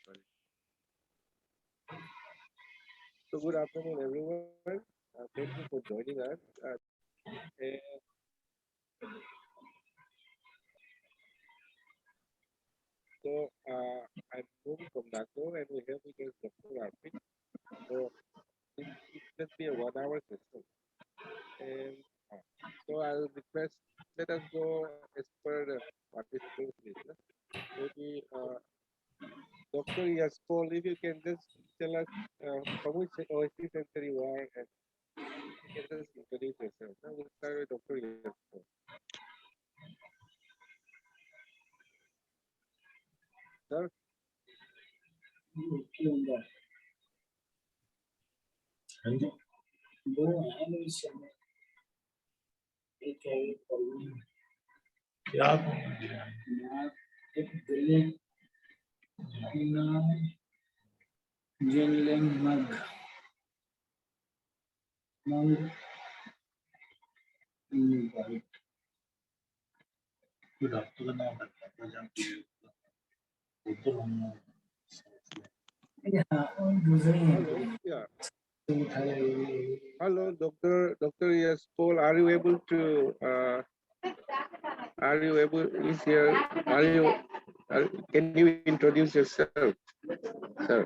sorry. So good afternoon, everyone. Thank you for joining us. And so I'm moving from Nagpur, and we have with us Dr. Arpit. So it's just be a 1 hour session. And so I'll request, let us go as per the participants list. Maybe Dr. Yaspol, if you can just tell us from which OST center you are, and you can just introduce yourself. Now we'll start with Dr. Yaspol. Sir? Hello, yeah. Hello, Dr. Yaspol. Are you able to? Are you able? Is here? Are you? Can you introduce yourself, sir?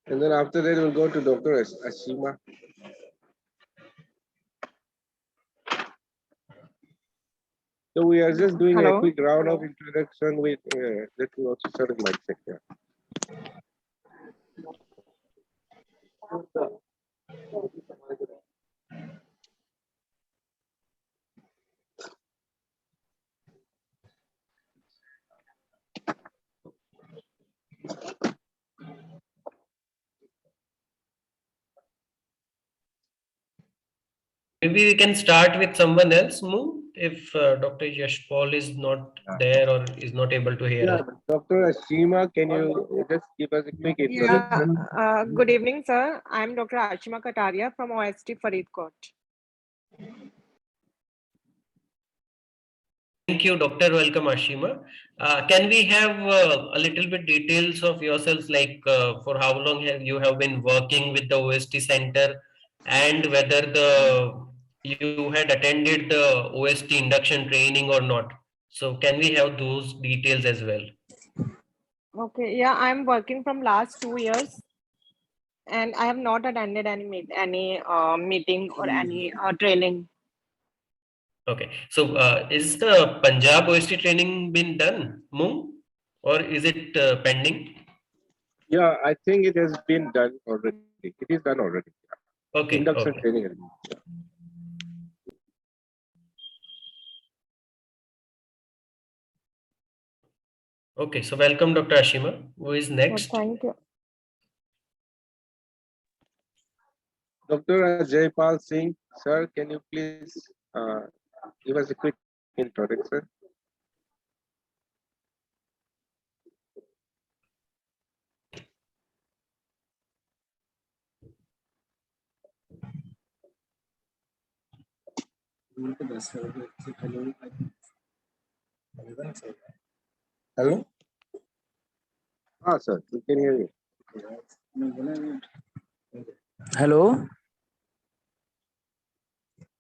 And then after that, we'll go to Dr. Ashima. So we are just doing a quick round of introduction with. Let me also start with my check here. Maybe we can start with someone else, Moo, if Dr. Yashpal is not there or is not able to hear us. Dr. Ashima, can you just give us a quick introduction? Good evening, sir. I'm Dr. Ashima Kataria from OST Faridkot. Thank you, Doctor. Welcome, Ashima. Can we have a little bit details of yourself, like for how long have you been working with the OST Center, and whether you had attended the OST induction training or not? So can we have those details as well? Okay, yeah, I'm working from last 2 years, and I have not attended any meeting or any training. Okay, so is the Punjab OST training been done, Moo, or is it pending? Yeah, I think it has been done already. It is done already. Okay. Induction Okay. training. Okay, so welcome, Dr. Ashima. Who is next? Thank you. Dr. Jaypal Singh, sir, can you please give us a quick introduction? Hello? Ah, sir, we can hear you. Hello?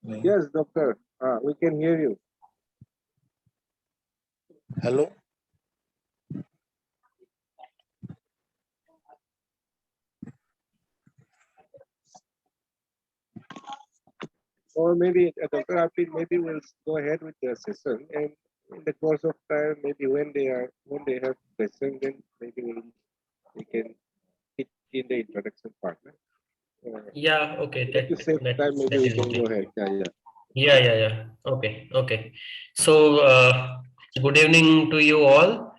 Yes, doctor, we can hear you. Hello? Or maybe, Dr. Apit, maybe we'll go ahead with the session, and in the course of time, maybe when they have session, then maybe we can hit in the introduction part. Yeah, okay. To save time, maybe we can go ahead. Yeah. Okay, okay. So, good evening to you all.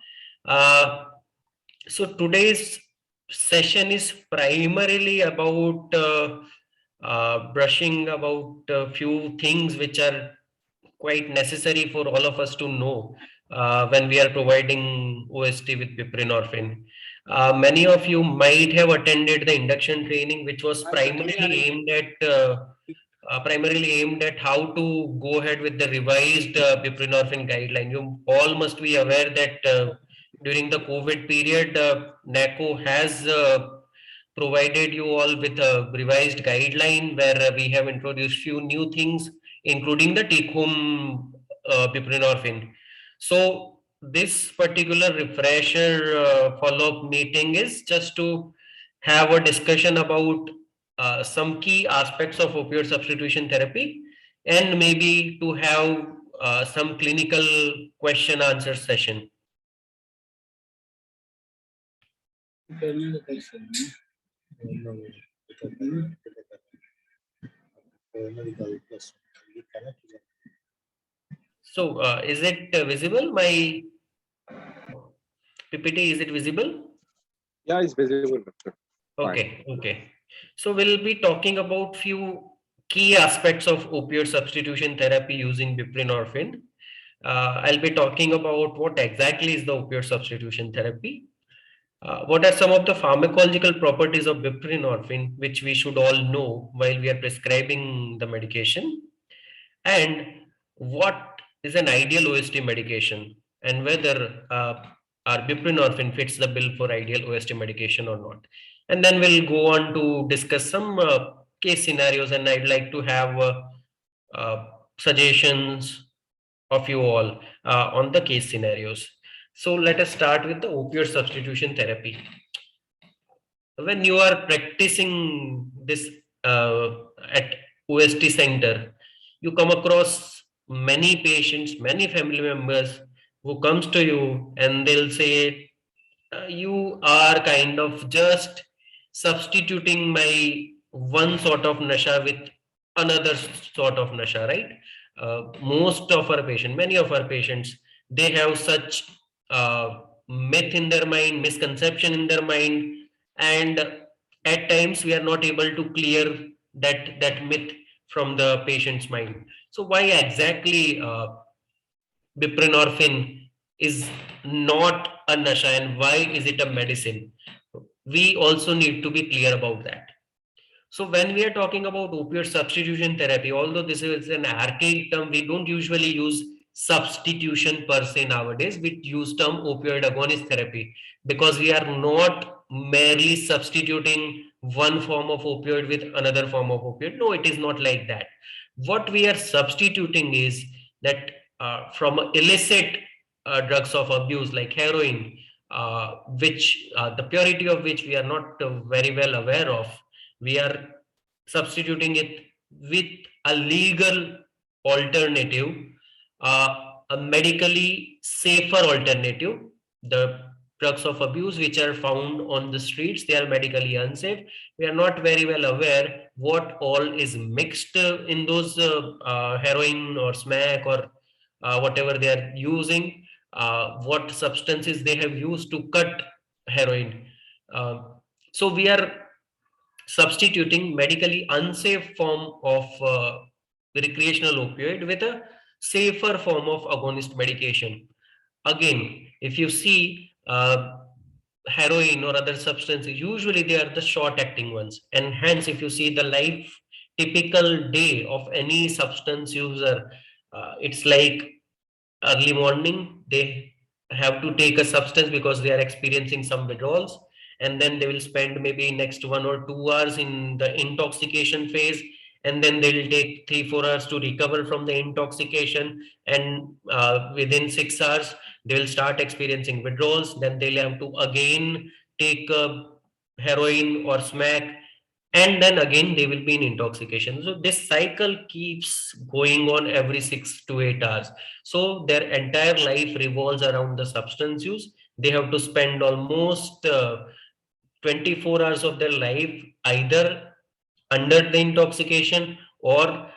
So today's session is primarily about brushing about a few things which are quite necessary for all of us to know when we are providing OST with buprenorphine. Many of you might have attended the induction training, which was primarily aimed at how to go ahead with the revised buprenorphine guideline. You all must be aware that during the COVID period, NACO has provided you all with a revised guideline where we have introduced few new things, including the take-home buprenorphine. So this particular refresher follow-up meeting is just to have a discussion about some key aspects of opioid substitution therapy, and maybe to have some clinical question answer session. So is it visible? My PPT, is it visible? Yeah, it's visible, doctor. Fine. Okay, okay. So we'll be talking about few key aspects of opioid substitution therapy using buprenorphine. I'll be talking about what exactly is the opioid substitution therapy. What are some of the pharmacological properties of buprenorphine, which we should all know while we are prescribing the medication? And what is an ideal OST medication, and whether our buprenorphine fits the bill for ideal OST medication or not. And then we'll go on to discuss some case scenarios, and I'd like to have uh, suggestions of you all on the case scenarios. So let us start with the opioid substitution therapy. When you are practicing this at OST center, you come across many patients, many family members who comes to you and they'll say, you are kind of just substituting my one sort of nasha with another sort of nasha, right? Most of our patients, many of our patients, they have such myth in their mind, misconception in their mind, and at times we are not able to clear that myth from the patient's mind. So why exactly buprenorphine is not a nasha, and why is it a medicine? We also need to be clear about that. So when we are talking about opioid substitution therapy, although this is an archaic term, we don't usually use substitution per se nowadays. We use term opioid agonist therapy because we are not merely substituting one form of opioid with another form of opioid. No, it is not like that. What we are substituting is that from illicit drugs of abuse like heroin, which the purity of which we are not very well aware of, we are substituting it with a legal alternative, a medically safer alternative. The drugs of abuse which are found on the streets, they are medically unsafe. We are not very well aware what all is mixed in those heroin or smack or whatever they are using, what substances they have used to cut heroin. So we are substituting medically unsafe form of recreational opioid with a safer form of agonist medication. Again, if you see heroin or other substances, usually they are the short acting ones, and hence if you see the life typical day of any substance user, it's like early morning they have to take a substance because they are experiencing some withdrawals, and then they will spend maybe next 1 or 2 hours in the intoxication phase, and then they will take 3-4 hours to recover from the intoxication, and within 6 hours they will start experiencing withdrawals. Then they'll have to again take heroin or smack, and then again they will be in intoxication. So this cycle keeps going on every 6 to 8 hours. So their entire life revolves around the substance use. They have to spend almost 24 hours of their life either under the intoxication or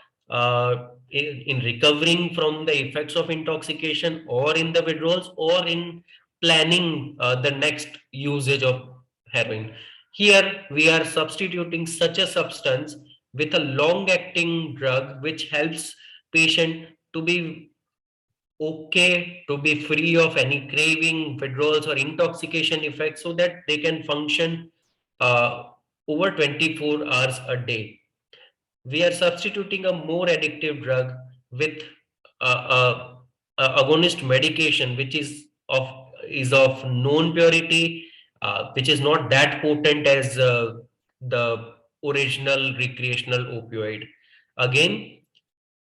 in recovering from the effects of intoxication, or in the withdrawals, or in planning the next usage of heroin. Here we are substituting such a substance with a long acting drug which helps patient to be okay, to be free of any craving, withdrawals or intoxication effects, so that they can function uh, over 24 hours a day. We are substituting a more addictive drug with a agonist medication which is of is of known purity, which is not that potent as the original recreational opioid. Again,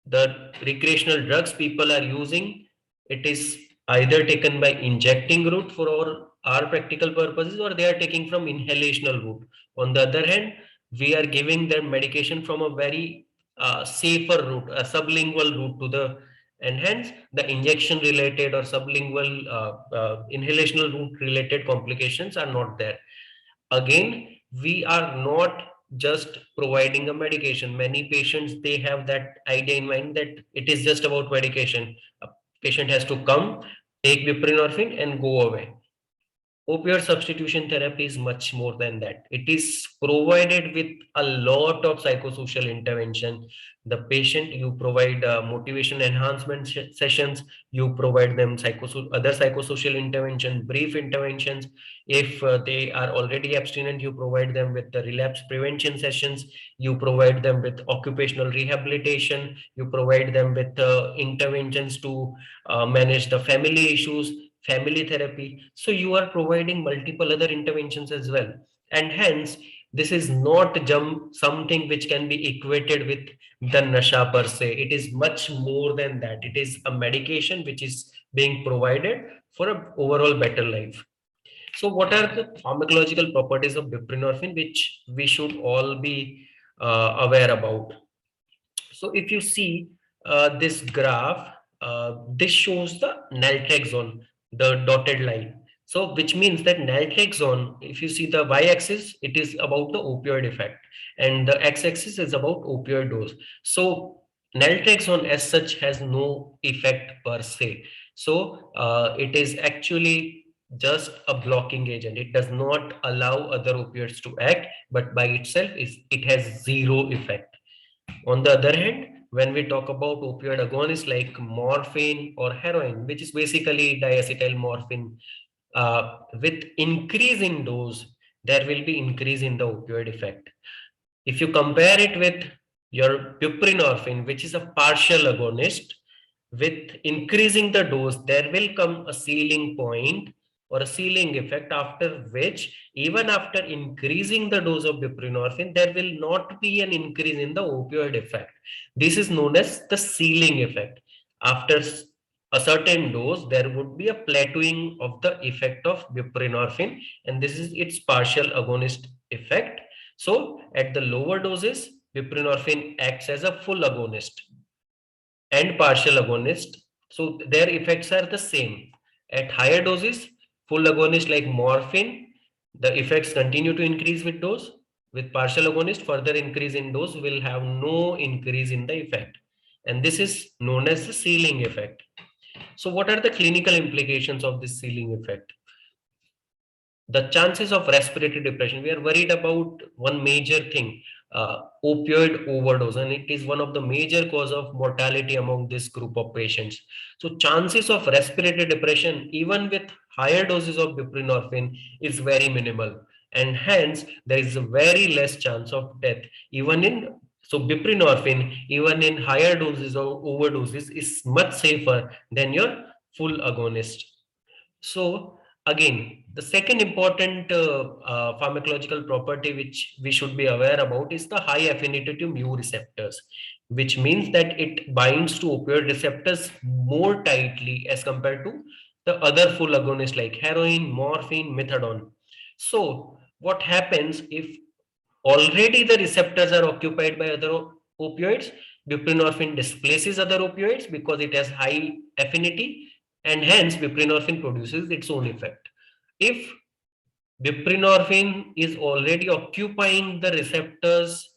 the recreational drugs people are using, it is either taken by injecting route for our practical purposes, or they are taking from inhalational route. On the other hand, we are giving them medication from a very safer route, a sublingual route to the, and hence the injection related or sublingual inhalational route related complications are not there. Again, we are not just providing a medication. Many patients, they have that idea in mind that it is just about medication. A patient has to come, take buprenorphine and go away. Opioid substitution therapy is much more than that. It is provided with a lot of psychosocial intervention. The patient, you provide motivation enhancement sessions, you provide them other psychosocial intervention, brief interventions. If they are already abstinent, you provide them with the relapse prevention sessions, you provide them with occupational rehabilitation, you provide them with interventions to manage the family issues, family therapy. So you are providing multiple other interventions as well. And hence, this is not something which can be equated with the nasha per se. It is much more than that. It is a medication which is being provided for an overall better life. So what are the pharmacological properties of buprenorphine which we should all be aware about? So if you see this graph, this shows the naltrexone, the dotted line. So which means that naltrexone, if you see the y-axis, it is about the opioid effect, and the x-axis is about opioid dose. So naltrexone as such has no effect per se. So it is actually just a blocking agent. It does not allow other opioids to act, but by itself it has zero effect. On the other hand, when we talk about opioid agonists like morphine or heroin, which is basically diacetyl morphine, with increase in dose, there will be increase in the opioid effect. If you compare it with your buprenorphine, which is a partial agonist, with increasing the dose, there will come a ceiling point or a ceiling effect, after which, even after increasing the dose of buprenorphine, there will not be an increase in the opioid effect. This is known as the ceiling effect. After a certain dose, there would be a plateauing of the effect of buprenorphine, and this is its partial agonist effect. So at the lower doses, buprenorphine acts as a full agonist and partial agonist. So their effects are the same. At higher doses, full agonist like morphine, the effects continue to increase with dose. With partial agonist, further increase in dose will have no increase in the effect. And this is known as the ceiling effect. So what are the clinical implications of this ceiling effect? The chances of respiratory depression, we are worried about one major thing, opioid overdose, and it is one of the major cause of mortality among this group of patients. So chances of respiratory depression even with higher doses of buprenorphine is very minimal, and hence there is a very less chance of death even in, so buprenorphine even in higher doses or overdoses is much safer than your full agonist. So again, the second important pharmacological property which we should be aware about is the high affinity to mu receptors, which means that it binds to opioid receptors more tightly as compared to the other full agonists like heroin, morphine, methadone. So what happens if already the receptors are occupied by other opioids? Buprenorphine displaces other opioids because it has high affinity, and hence buprenorphine produces its own effect. If buprenorphine is already occupying the receptors,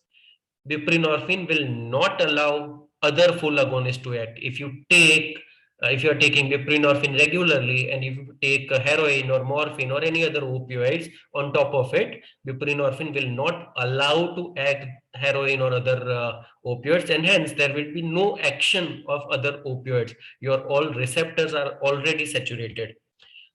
buprenorphine will not allow other full agonists to act. If you are taking buprenorphine regularly, and if you take heroin or morphine or any other opioids on top of it, buprenorphine will not allow to act heroin or other opioids, and hence there will be no action of other opioids. Your all receptors are already saturated.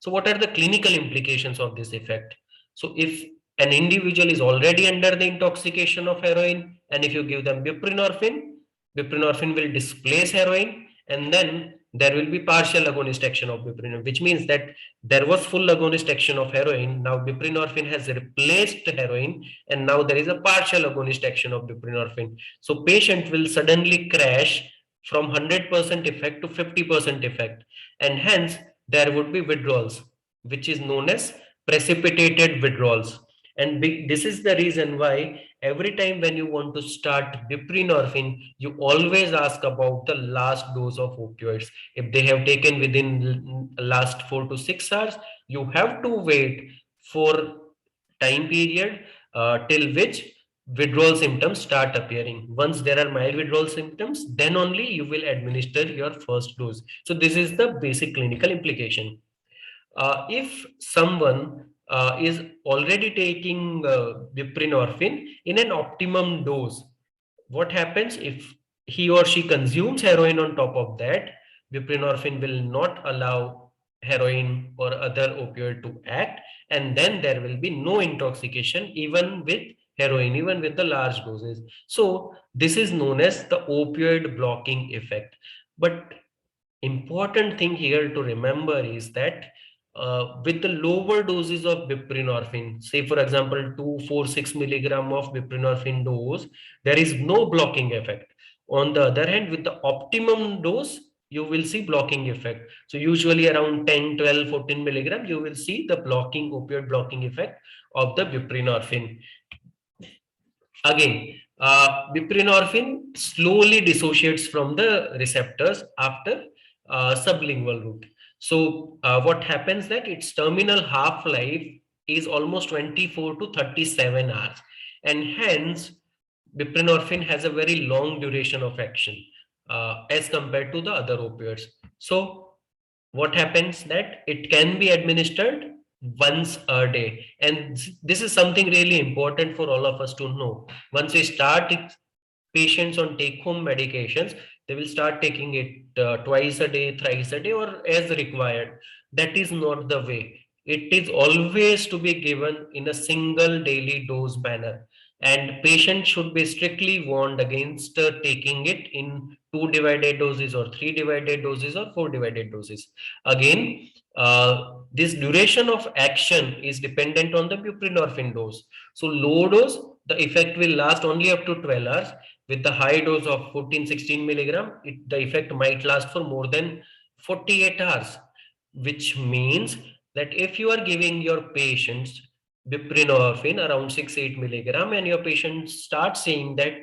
So what are the clinical implications of this effect? So if an individual is already under the intoxication of heroin, and if you give them buprenorphine, buprenorphine will displace heroin, and then there will be partial agonist action of buprenorphine, which means that there was full agonist action of heroin. Now buprenorphine has replaced heroin, and now there is a partial agonist action of buprenorphine. So patient will suddenly crash from 100% effect to 50% effect, and hence there would be withdrawals, which is known as precipitated withdrawals. And this is the reason why every time when you want to start buprenorphine, you always ask about the last dose of opioids. If they have taken within last 4 to 6 hours, you have to wait for time period till which withdrawal symptoms start appearing. Once there are mild withdrawal symptoms, then only you will administer your first dose. So this is the basic clinical implication. If someone is already taking buprenorphine in an optimum dose, what happens if he or she consumes heroin on top of that? Buprenorphine will not allow heroin or other opioid to act, and then there will be no intoxication even with heroin, even with the large doses. So this is known as the opioid blocking effect. But important thing here to remember is that with the lower doses of buprenorphine, say for example 246 milligram of buprenorphine dose, there is no blocking effect. On the other hand, with the optimum dose, you will see blocking effect. So usually around 10, 12, 14 milligram, you will see the blocking opioid blocking effect of the buprenorphine. Again, buprenorphine slowly dissociates from the receptors after sublingual route. So what happens that its terminal half-life is almost 24 to 37 hours, and hence buprenorphine has a very long duration of action as compared to the other opioids. So what happens that it can be administered once a day, and this is something really important for all of us to know. Once we start patients on take home medications, they will start taking it twice a day, thrice a day, or as required. That is not the way. It is always to be given in a single daily dose manner, and patients should be strictly warned against taking it in 2 divided doses or 3 divided doses or 4 divided doses. Again, this duration of action is dependent on the buprenorphine dose. So low dose, the effect will last only up to 12 hours. With the high dose of 14, 16 milligram, the effect might last for more than 48 hours, which means that if you are giving your patients buprenorphine around 6-8 milligram, and your patient starts saying that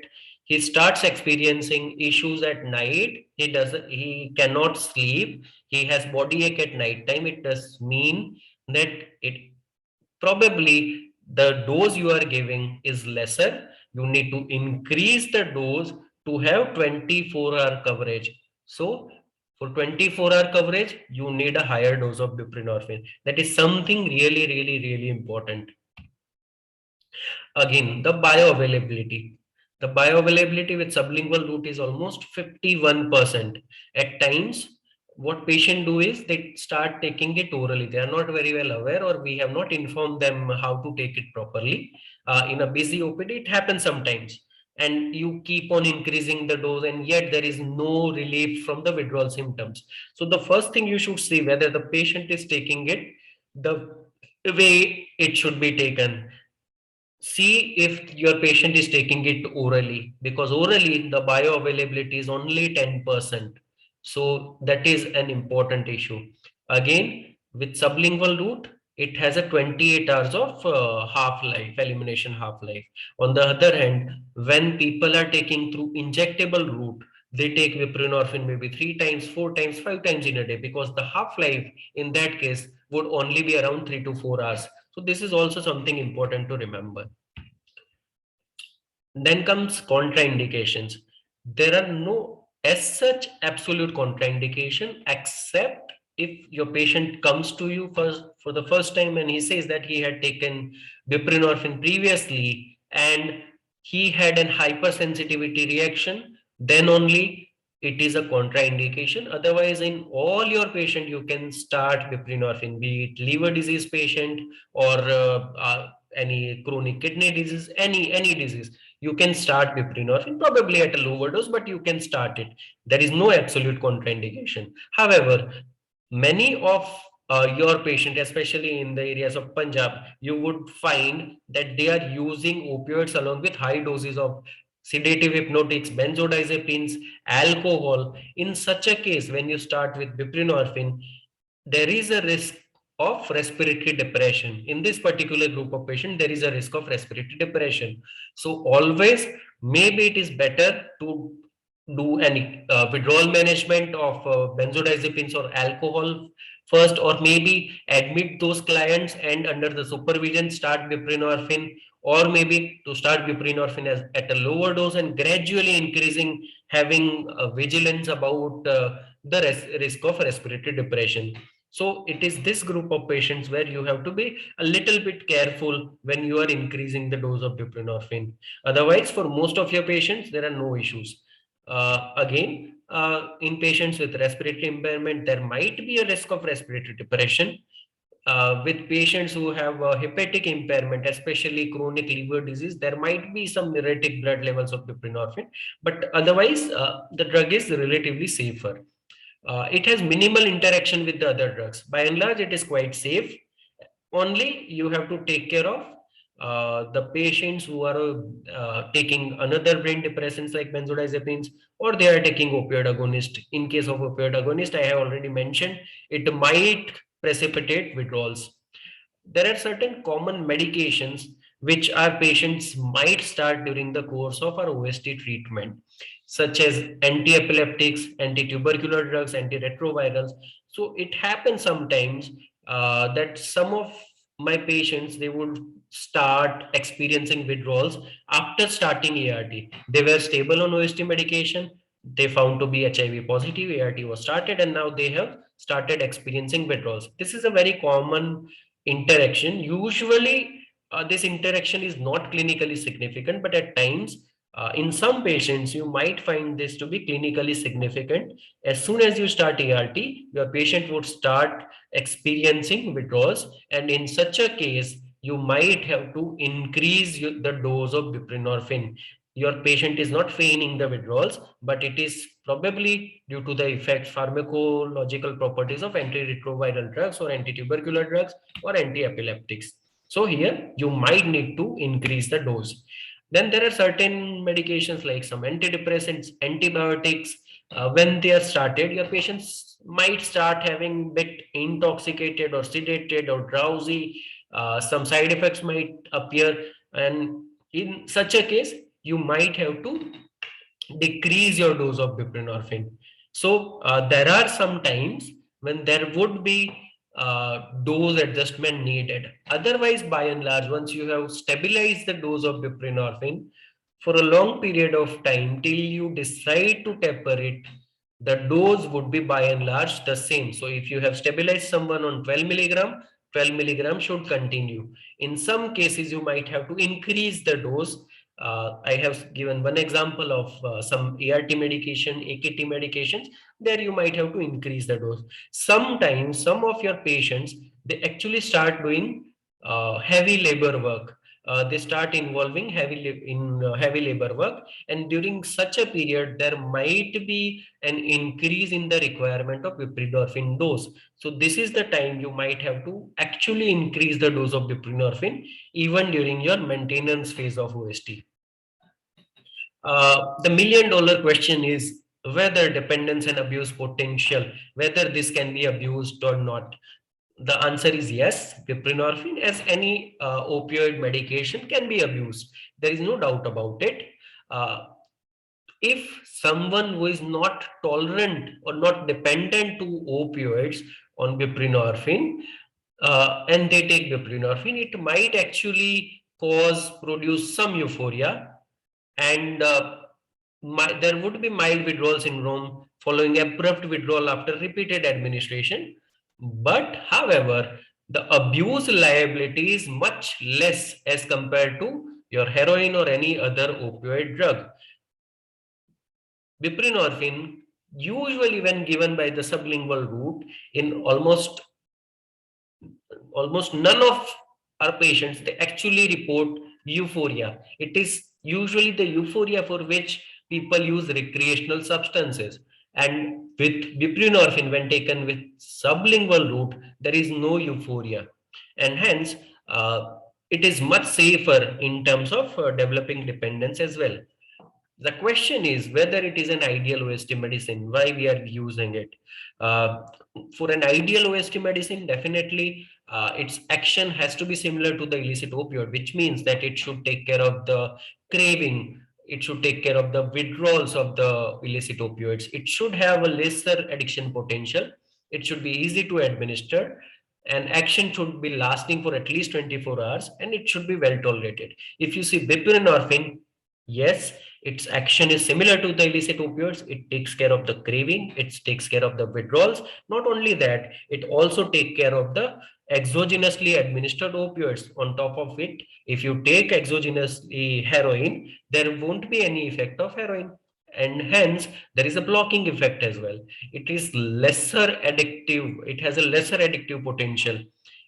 he starts experiencing issues at night, he cannot sleep, he has body ache at night time, it does mean that it probably the dose you are giving is lesser. You need to increase the dose to have 24-hour coverage. So for 24-hour coverage, you need a higher dose of buprenorphine. That is something really, really, really important. Again, the bioavailability. The bioavailability with sublingual route is almost 51%. At times, what patient do is they start taking it orally. They are not very well aware, or we have not informed them how to take it properly. In a busy OPD, it happens sometimes. And you keep on increasing the dose, and yet there is no relief from the withdrawal symptoms. So the first thing you should see whether the patient is taking it the way it should be taken. See if your patient is taking it orally, because orally the bioavailability is only 10%. So that is an important issue. Again, with sublingual route, it has a 28 hours of half-life, elimination half-life. On the other hand, when people are taking through injectable route, they take buprenorphine maybe 3 times, 4 times, 5 times in a day, because the half-life in that case would only be around 3 to 4 hours. So this is also something important to remember. Then comes contraindications. There are no as such absolute contraindication, except if your patient comes to you for the first time and he says that he had taken buprenorphine previously and he had an hypersensitivity reaction, then only it is a contraindication. Otherwise, in all your patient, you can start buprenorphine, be it liver disease patient or any chronic kidney disease, any disease. you can start buprenorphine, probably at a lower dose, but you can start it. There is no absolute contraindication. However, many of your patient, especially in the areas of Punjab, you would find that they are using opioids along with high doses of sedative hypnotics, benzodiazepines, alcohol. In such a case, when you start with buprenorphine, there is a risk of respiratory depression. In this particular group of patients, there is a risk of respiratory depression. So always, maybe it is better to do any withdrawal management of benzodiazepines or alcohol first, or maybe admit those clients and under the supervision start buprenorphine, or maybe to start buprenorphine at a lower dose and gradually increasing, having vigilance about the risk of respiratory depression. So it is this group of patients where you have to be a little bit careful when you are increasing the dose of buprenorphine. Otherwise, for most of your patients, there are no issues. Again, in patients with respiratory impairment, there might be a risk of respiratory depression. With patients who have hepatic impairment, especially chronic liver disease, there might be some erratic blood levels of buprenorphine, but otherwise, the drug is relatively safer. It has minimal interaction with the other drugs. By and large, it is quite safe. Only you have to take care of the patients who are taking another brain depressants like benzodiazepines, or they are taking opioid agonist. In case of opioid agonist, I have already mentioned, it might precipitate withdrawals. There are certain common medications which our patients might start during the course of our OST treatment, such as anti-epileptics, anti-tubercular drugs, antiretrovirals. So it happens sometimes that some of my patients, they would start experiencing withdrawals after starting ART. They were stable on OST medication. They found to be HIV positive. ART was started, and now they have started experiencing withdrawals. This is a very common interaction. Usually, this interaction is not clinically significant, but at times, in some patients, you might find this to be clinically significant. As soon as you start ART, your patient would start experiencing withdrawals, and in such a case, you might have to increase the dose of buprenorphine. Your patient is not feigning the withdrawals, but it is probably due to the effect pharmacological properties of antiretroviral drugs or antitubercular drugs or anti-epileptics. So here you might need to increase the dose. Then there are certain medications like some antidepressants, antibiotics. When they are started, your patients might start having bit intoxicated or sedated or drowsy. Some side effects might appear, and in such a case, you might have to decrease your dose of buprenorphine. So there are some times when there would be dose adjustment needed. Otherwise, by and large, once you have stabilized the dose of buprenorphine for a long period of time till you decide to taper it, the dose would be by and large the same. So if you have stabilized someone on 12 milligram, 12 milligram should continue. In some cases, you might have to increase the dose. I have given one example of some ART medication, AKT medications. There you might have to increase the dose. Sometimes some of your patients, they actually start doing heavy labor work. They start involving heavy labor work, and during such a period, there might be an increase in the requirement of buprenorphine dose. So this is the time you might have to actually increase the dose of buprenorphine even during your maintenance phase of OST. The $1 million question is whether dependence and abuse potential, whether this can be abused or not. The answer is yes. Buprenorphine, as any opioid medication, can be abused. There is no doubt about it. If someone who is not tolerant or not dependent to opioids on buprenorphine, and they take buprenorphine, it might actually produce some euphoria, and there would be mild withdrawal syndrome following abrupt withdrawal after repeated administration. But however, the abuse liability is much less as compared to your heroin or any other opioid drug. Buprenorphine, usually when given by the sublingual route, in almost none of our patients, they actually report euphoria. It is usually the euphoria for which people use recreational substances. And with buprenorphine, when taken with sublingual route, there is no euphoria, and hence it is much safer in terms of developing dependence as well. The question is whether it is an ideal OST medicine, why we are using it. Uh, for an ideal OST medicine, definitely its action has to be similar to the illicit opioid, which means that it should take care of the craving, it should take care of the withdrawals of the illicit opioids, it should have a lesser addiction potential, it should be easy to administer, and action should be lasting for at least 24 hours, and it should be well tolerated. If you see buprenorphine, yes, its action is similar to the illicit opioids. It takes care of the craving, it takes care of the withdrawals. Not only that, it also takes care of the exogenously administered opioids. On top of it, if you take exogenously heroin, there won't be any effect of heroin. And hence, there is a blocking effect as well. It is lesser addictive, it has a lesser addictive potential.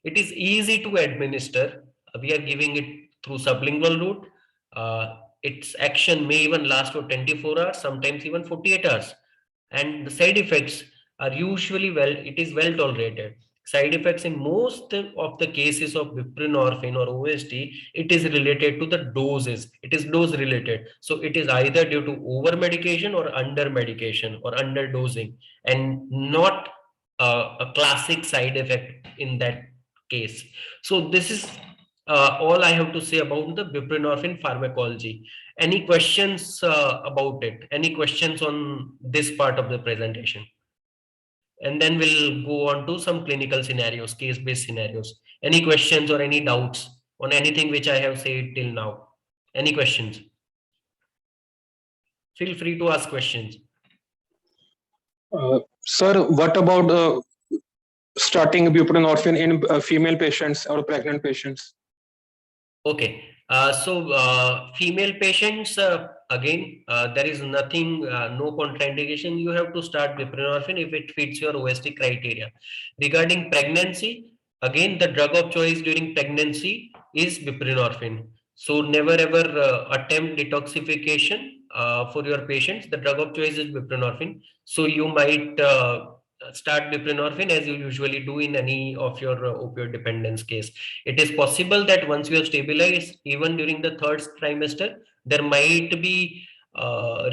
It is easy to administer. We are giving it through sublingual route. Its action may even last for 24 hours, sometimes even 48 hours. And the side effects are usually it is well tolerated. Side effects in most of the cases of buprenorphine or OST, it is related to the doses. It is dose related. So it is either due to over medication or under medication or under dosing, and not a classic side effect in that case. So this is all I have to say about the buprenorphine pharmacology. Any questions about it? Any questions on this part of the presentation? And then we'll go on to some clinical scenarios, case-based scenarios. Any questions or any doubts on anything which I have said till now? Any questions? Feel free to ask questions. Sir, what about starting buprenorphine in female patients or pregnant patients? Okay. Female patients, again, there is nothing, no contraindication. You have to start buprenorphine if it fits your OST criteria. Regarding pregnancy, again, the drug of choice during pregnancy is buprenorphine. So never ever attempt detoxification for your patients. The drug of choice is buprenorphine. So you might start buprenorphine as you usually do in any of your opioid dependence case. It is possible that once you have stabilized, even during the third trimester, there might be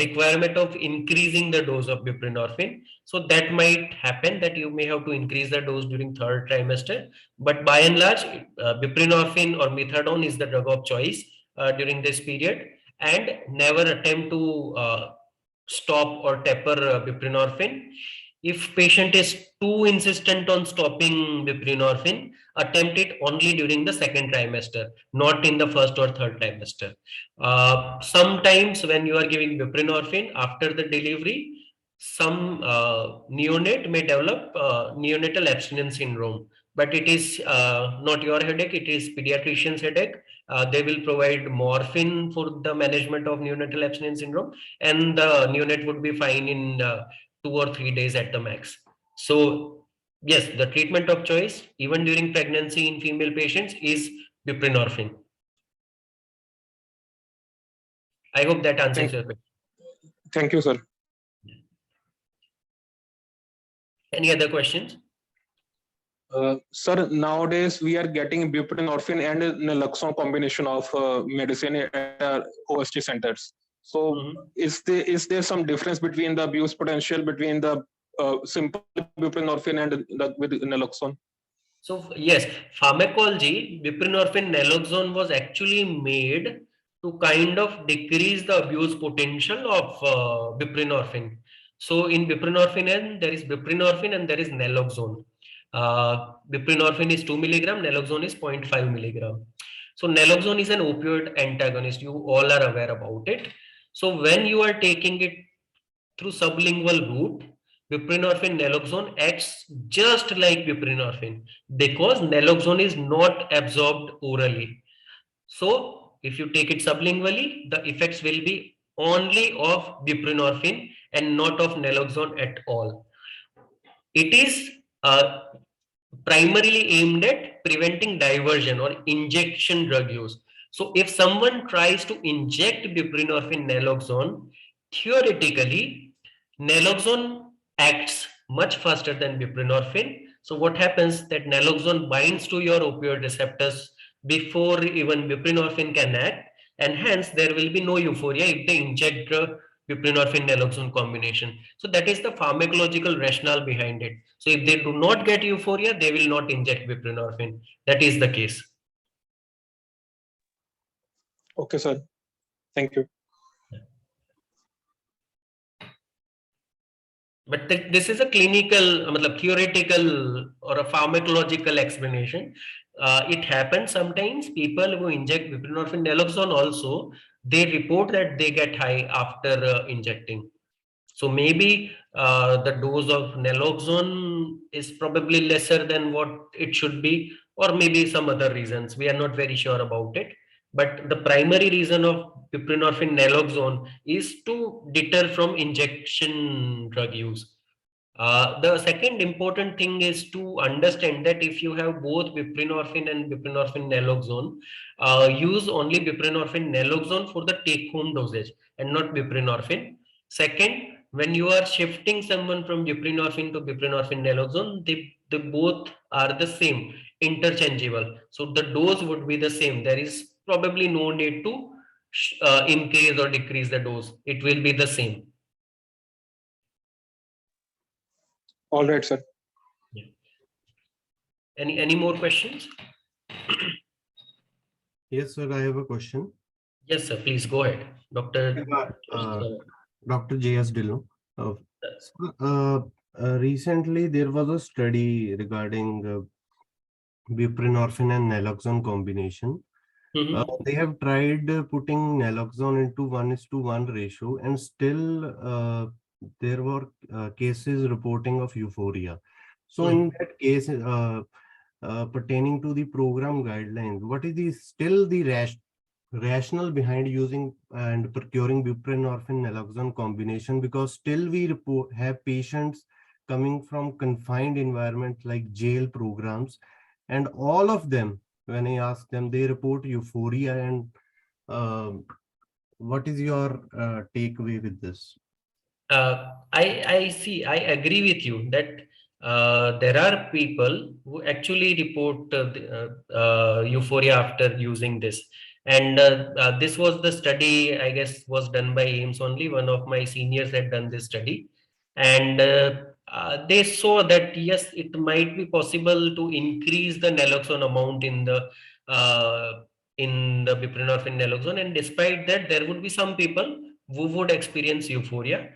requirement of increasing the dose of buprenorphine. So that might happen that you may have to increase the dose during third trimester. But by and large, buprenorphine or methadone is the drug of choice during this period. And never attempt to stop or taper buprenorphine. If patient is too insistent on stopping buprenorphine, attempt it only during the second trimester, not in the first or third trimester. Sometimes when you are giving buprenorphine after the delivery, some neonate may develop neonatal abstinence syndrome, but it is not your headache, it is pediatrician's headache. They will provide morphine for the management of neonatal abstinence syndrome, and the neonate would be fine in 2 or 3 days at the max. So yes, the treatment of choice even during pregnancy in female patients is buprenorphine. I hope that answers your question. Thank you, sir. Any other questions? Sir, nowadays we are getting buprenorphine and naloxone combination of medicine at OST centers. So is there some difference between the abuse potential between the simple buprenorphine and with naloxone? So yes, pharmacology, buprenorphine naloxone was actually made to kind of decrease the abuse potential of buprenorphine. So in buprenorphine, there is buprenorphine and there is naloxone. Buprenorphine is 2 milligram, naloxone is 0.5 milligram. So naloxone is an opioid antagonist. You all are aware about it. So when you are taking it through sublingual route, buprenorphine naloxone acts just like buprenorphine because naloxone is not absorbed orally. So if you take it sublingually, the effects will be only of buprenorphine and not of naloxone at all. It is primarily aimed at preventing diversion or injection drug use. So if someone tries to inject buprenorphine naloxone, theoretically, naloxone acts much faster than buprenorphine. So what happens that naloxone binds to your opioid receptors before even buprenorphine can act, and hence there will be no euphoria if they inject the buprenorphine naloxone combination. So that is the pharmacological rationale behind it. So if they do not get euphoria, they will not inject buprenorphine. That is the case. Okay, sir. Thank you. But this is a clinical, theoretical or a pharmacological explanation. It happens sometimes people who inject buprenorphine naloxone also, they report that they get high after injecting. So maybe the dose of naloxone is probably lesser than what it should be, or maybe some other reasons. We are not very sure about it. But the primary reason of buprenorphine naloxone is to deter from injection drug use. The second important thing is to understand that if you have both buprenorphine and buprenorphine naloxone, use only buprenorphine naloxone for the take-home dosage and not buprenorphine. Second, when you are shifting someone from buprenorphine to buprenorphine naloxone, they both are the same, interchangeable. So the dose would be the same. There is probably no need to increase or decrease the dose. It will be the same. All right, sir. Yeah. Any more questions? Yes, sir, I have a question. Yes, sir. Please go ahead, Doctor. Dr. J.S. Dillon. Recently, there was a study regarding buprenorphine and naloxone combination. They have tried putting naloxone into 1:1 ratio, and still there were cases reporting of euphoria. So in that case, pertaining to the program guidelines, what is still the rationale behind using and procuring buprenorphine naloxone combination? Because still we have patients coming from confined environments like jail programs, and all of them, when I ask them, they report euphoria. And what is your takeaway with this? I see. I agree with you that there are people who actually report euphoria after using this. And this was the study, I guess, was done by AIMS only. One of my seniors had done this study. And they saw that, yes, it might be possible to increase the naloxone amount in the buprenorphine naloxone. And despite that, there would be some people who would experience euphoria.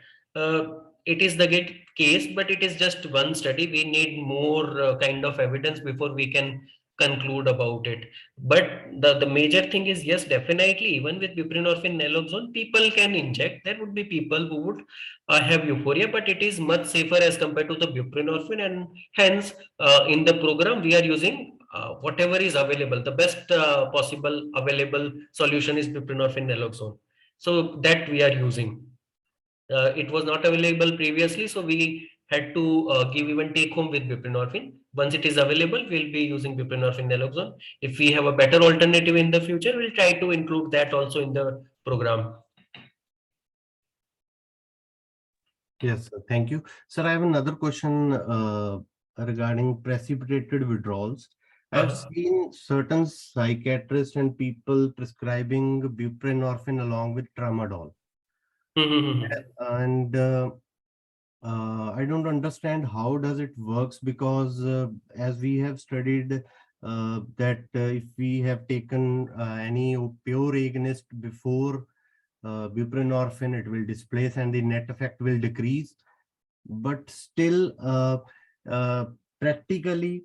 It is the case, but it is just one study. We need more kind of evidence before we can conclude about it. But the major thing is, yes, definitely, even with buprenorphine naloxone, people can inject. There would be people who would have euphoria, but it is much safer as compared to the buprenorphine, and hence in the program we are using whatever is available. The best possible available solution is buprenorphine naloxone. So that we are using. It was not available previously, so we had to give even take home with buprenorphine. Once it is available, we'll be using buprenorphine naloxone. If we have a better alternative in the future, we'll try to include that also in the program. Yes, sir. Thank you. Sir, I have another question regarding precipitated withdrawals. I've seen certain psychiatrists and people prescribing buprenorphine along with tramadol. And I don't understand how does it works, because as we have studied that if we have taken any pure agonist before buprenorphine, it will displace and the net effect will decrease. But still, practically,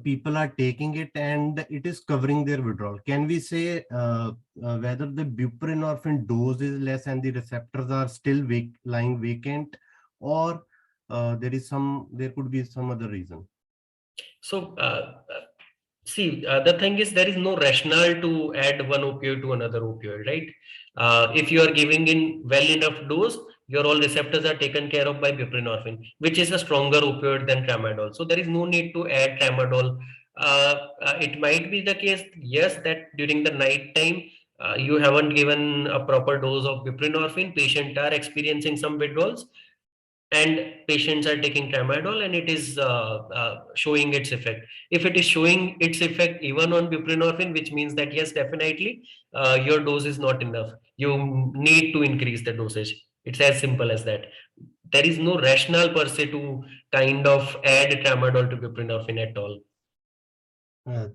people are taking it and it is covering their withdrawal. Can we say whether the buprenorphine dose is less and the receptors are still lying vacant, or there could be some other reason? So see, the thing is, there is no rationale to add one opioid to another opioid, right? If you are giving in well enough dose, your all receptors are taken care of by buprenorphine, which is a stronger opioid than tramadol. So there is no need to add tramadol it might be the case, yes, that during the night time you haven't given a proper dose of buprenorphine, patient are experiencing some withdrawals, and patients are taking tramadol, and it is showing its effect. If it is showing its effect even on buprenorphine, which means that yes, definitely your dose is not enough. You need to increase the dosage. It's as simple as that. There is no rationale per se to kind of add tramadol to buprenorphine at all.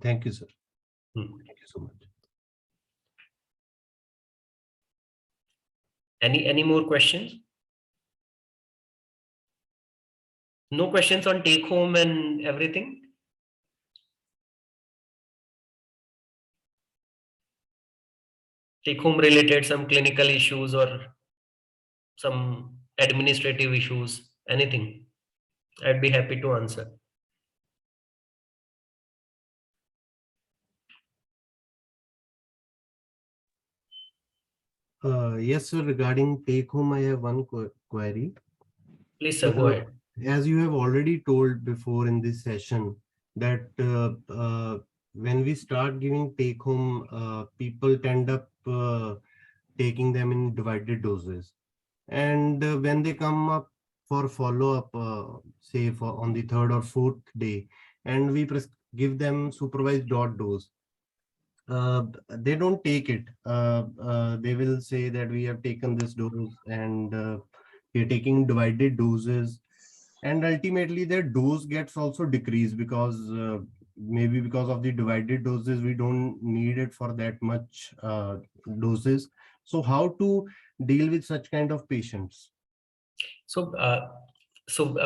Thank you, sir. Hmm. Thank you so much. Any more questions? No questions on take home and everything? Take home related, some clinical issues or some administrative issues, anything? I'd be happy to answer. Yes, sir. Regarding take home, I have one query. Please, sir, go ahead. As you have already told before in this session, that when we start giving take home, people tend up taking them in divided doses. And when they come up for follow up, say for on the third or fourth day, and we give them supervised dose, they don't take it. They will say that we have taken this dose and we are taking divided doses, and ultimately their dose gets also decreased because maybe because of the divided doses we don't need it for that much doses. So how to deal with such kind of patients? So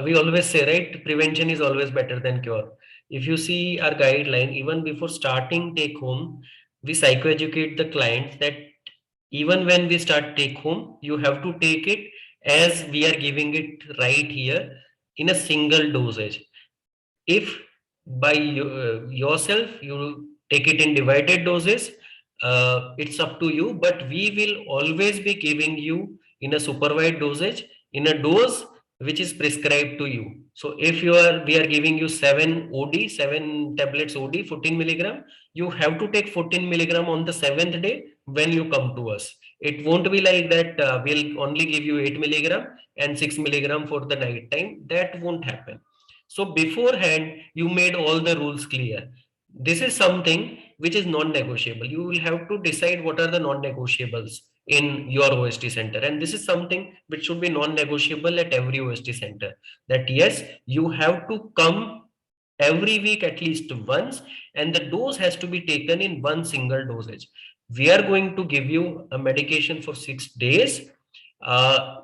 we always say, right, prevention is always better than cure. If you see our guideline, even before starting take home, we psychoeducate the clients that even when we start take home, you have to take it as we are giving it right here in a single dosage. If by yourself you take it in divided doses, it's up to you, but we will always be giving you in a supervised dosage, in a dose which is prescribed to you. So if we are giving you 7 tablets OD 14 milligram, you have to take 14 milligram on the 7th day when you come to us. It won't be like that we'll only give you 8 milligram and 6 milligram for the night time. That won't happen. So beforehand, you made all the rules clear. This is something which is non-negotiable. You will have to decide what are the non-negotiables in your OST center. And this is something which should be non-negotiable at every OST center. That yes, you have to come every week at least once, and the dose has to be taken in one single dosage. We are going to give you a medication for 6 days.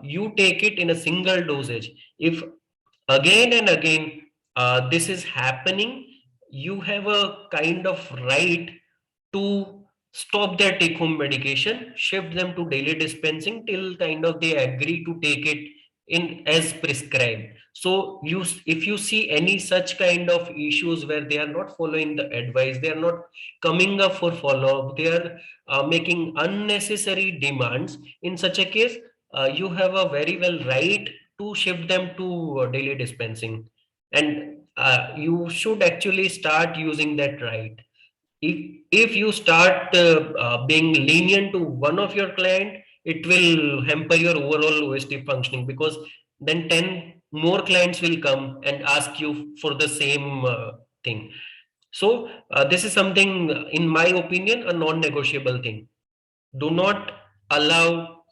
You take it in a single dosage. If again and again this is happening, you have a kind of right to stop their take home medication, shift them to daily dispensing till kind of they agree to take it in as prescribed. So if you see any such kind of issues where they are not following the advice, they are not coming up for follow up, they are making unnecessary demands, in such a case you have a very well right to shift them to daily dispensing. And you should actually start using that right. If you start being lenient to one of your client, it will hamper your overall OST functioning, because then 10 more clients will come and ask you for the same thing. So this is something, in my opinion, a non-negotiable thing. Do not allow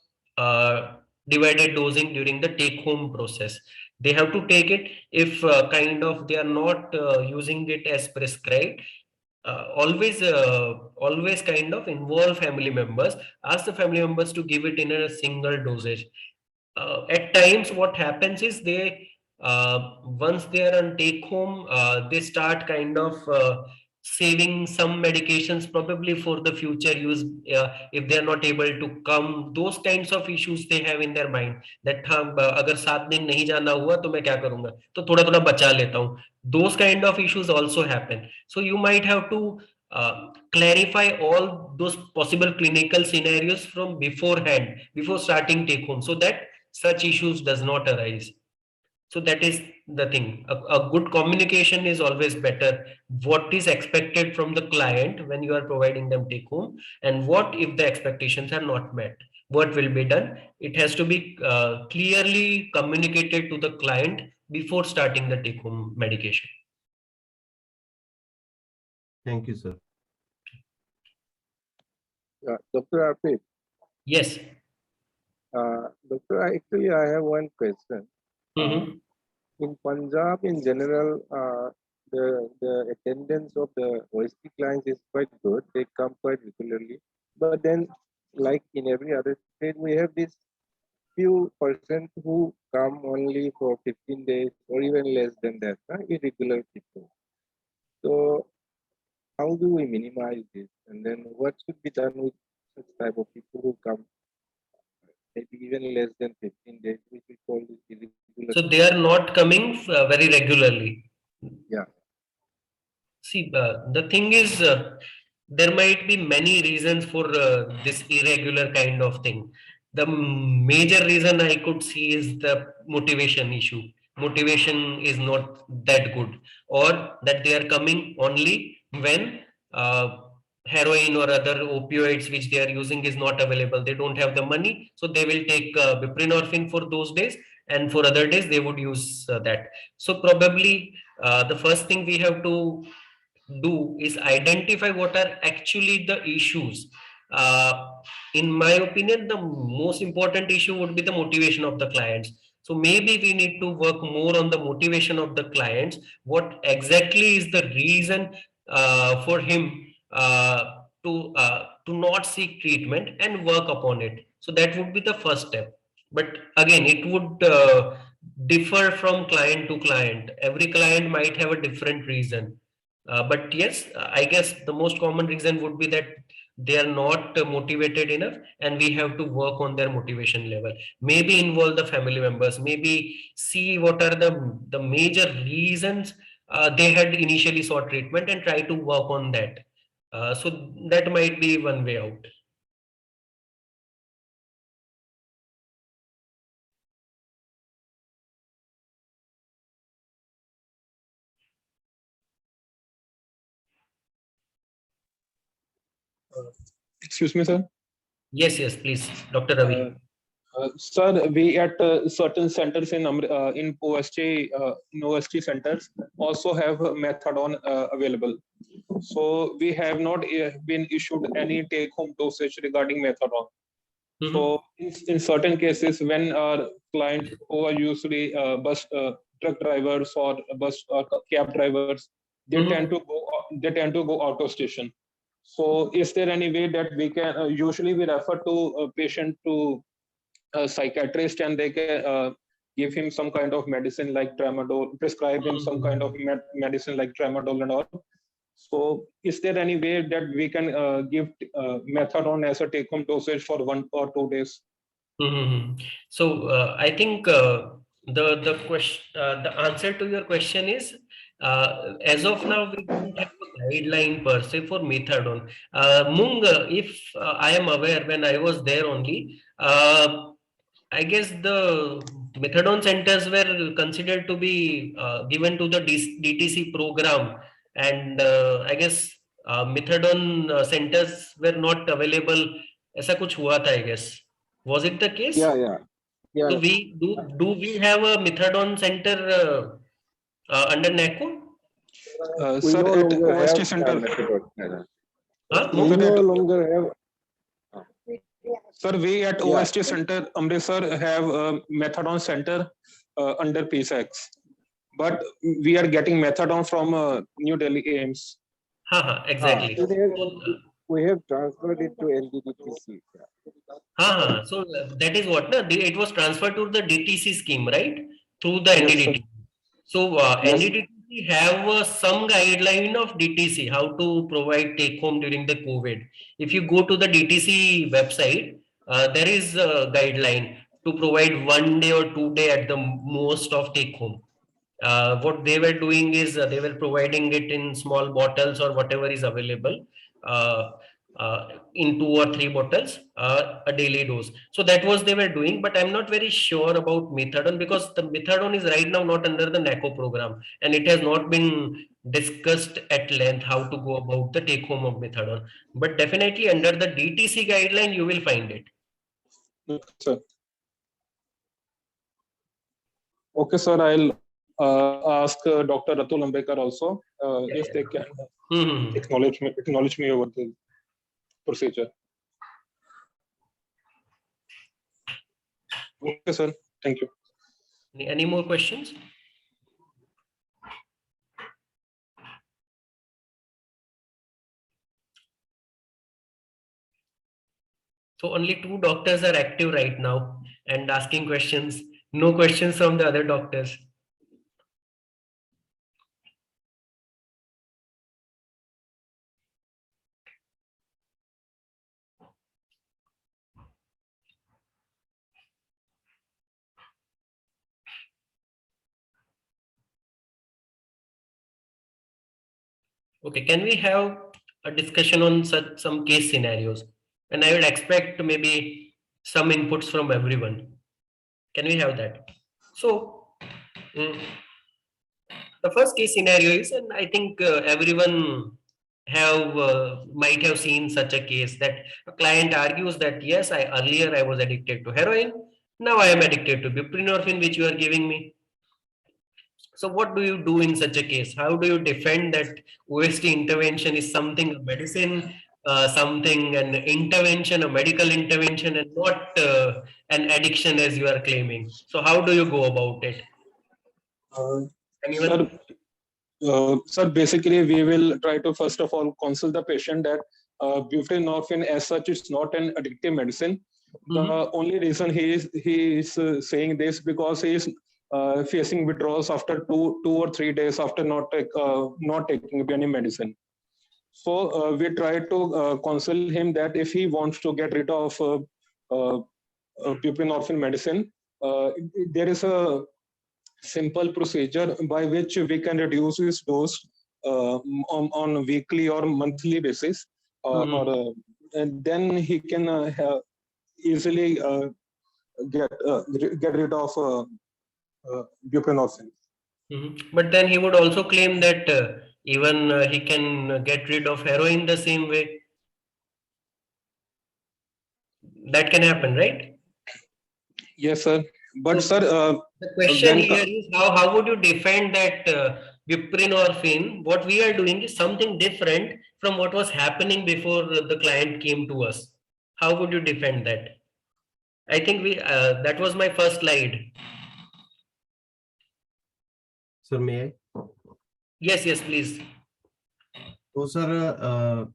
divided dosing during the take home process. They have to take it. If kind of they are not using it as prescribed, always kind of involve family members, ask the family members to give it in a single dosage. At times what happens is they once they are on take home, they start kind of saving some medications probably for the future use, if they are not able to come. Those kinds of issues they have in their mind, that हाँ अगर 7 दिन नहीं जाना हुआ तो मैं क्या करूंगा, तो थोड़ा थोड़ा बचा लेता हूँ. Those kind of issues also happen. So you might have to clarify all those possible clinical scenarios from beforehand, before starting take home, so that such issues does not arise. So that is the thing. A good communication is always better. What is expected from the client when you are providing them take home, and what if the expectations are not met? What will be done? It has to be clearly communicated to the client before starting the take home medication. Thank you, sir. Dr. Arpit, Yes. Doctor, actually, I have one question. Mhm. In Punjab, in general, the attendance of the OST clients is quite good. They come quite regularly. But then, like in every other state, we have this few percent who come only for 15 days or even less than that, irregular people. So, how do we minimize this? And then, what should be done with such type of people who come maybe even less than 15 days, which we call this irregular? So they are not coming very regularly. Yeah. See, the thing is, there might be many reasons for this irregular kind of thing. The major reason I could see is the motivation issue. Motivation is not that good, or that they are coming only when heroin or other opioids which they are using is not available. They don't have the money, so they will take buprenorphine for those days, and for other days they would use that. So probably the first thing we have to do is identify what are actually the issues. Uh, in my opinion, the most important issue would be the motivation of the clients. So maybe we need to work more on the motivation of the clients. What exactly is the reason for him to not seek treatment, and work upon it? So that would be the first step. But again, it would differ from client to client. Every client might have a different reason, but yes, I guess the most common reason would be that they are not motivated enough, and we have to work on their motivation level. Maybe involve the family members, maybe see what are the major reasons they had initially sought treatment, and try to work on that. So that might be one way out. Excuse me, sir. Yes, yes, please, Dr. Ravi. Sir, we at certain centers in OST centers also have methadone available. So we have not been issued any take-home dosage regarding methadone. So in certain cases, when our client who are usually bus truck drivers or bus or cab drivers, they tend to go out of station. So is there any way that we can usually we refer to a patient to a psychiatrist, and they can give him some kind of medicine like tramadol, prescribe him some kind of medicine like tramadol and all. So is there any way that we can give methadone as a take-home dosage for 1 or 2 days? So I think the question, the answer to your question is, as of now we don't have a guideline per se for methadone. Mung, if I am aware, when I was there only, I guess the methadone centers were considered to be given to the DTC program, and I guess methadone centers were not available. ऐसा कुछ हुआ था, I guess. Was it the case? Yeah. So do we have a methadone center under NACO? Sir, no at longer OST have center, methadone. Huh? We no longer have. sir, we at Yeah. OST center Amritsar have a methadone center under PSAX, but we are getting methadone from New Delhi AIMS. Exactly. We have transferred it to NDDTC. So that is what, no? It was transferred to the DTC scheme, right? Through the Yes, sir. NDDT. So Yes. NDDT have some guideline of DTC, how to provide take home during the COVID. If you go to the DTC website, there is a guideline to provide 1 day or 2 day at the most of take home. What they were doing is they were providing it in small bottles or whatever is available. in 2 or 3 bottles a daily dose. So that was they were doing, but I'm not very sure about methadone because the methadone is right now not under the NACO program, and it has not been discussed at length how to go about the take home of methadone. But definitely under the DTC guideline, you will find it. Okay, sir. Okay, sir. I'll ask Dr. Atul Ambekar also if they can acknowledge me over the procedure. Okay, sir. Thank you. Any more questions? So only 2 doctors are active right now and asking questions. No questions from the other doctors. Okay, can we have a discussion on such some case scenarios? And I will expect maybe some inputs from everyone. Can we have that? So the first case scenario is, and I think everyone might have seen such a case that a client argues that yes, earlier I was addicted to heroin, now I am addicted to buprenorphine, which you are giving me. So what do you do in such a case? How do you defend that OST intervention is something a medicine, something an intervention, a medical intervention, and not an addiction as you are claiming? So how do you go about it? Anyone? Sir, basically, we will try to first of all counsel the patient that buprenorphine as such is not an addictive medicine. The only reason he is saying this because he is facing withdrawals after two or 3 days after not taking any medicine. So we try to counsel him that if he wants to get rid of buprenorphine medicine, there is a simple procedure by which we can reduce his dose on a weekly or monthly basis, and then he can easily get rid of buprenorphine. But then he would also claim that even he can get rid of heroin the same way. That can happen, right? Yes, sir. But so, sir, the question here is how would you defend that buprenorphine? What we are doing is something different from what was happening before the client came to us. How would you defend that? I think that was my first slide. Sir, may I? Yes, please. So, sir,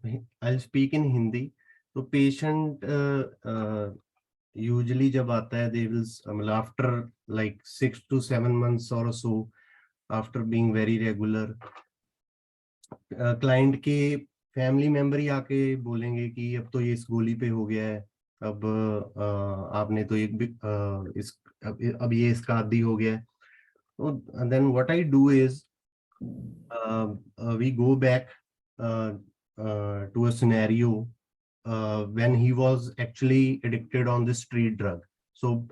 I'll speak in Hindi. So, patient usually जब आता है, they will after like 6 to 7 months or so, after being very regular, client के family member ही आके बोलेंगे कि अब तो ये इस गोली पे हो गया है, अब आपने तो अब ये इसका आदी हो गया है. So then what I do is we go back to a scenario when he was actually addicted on this street drug. So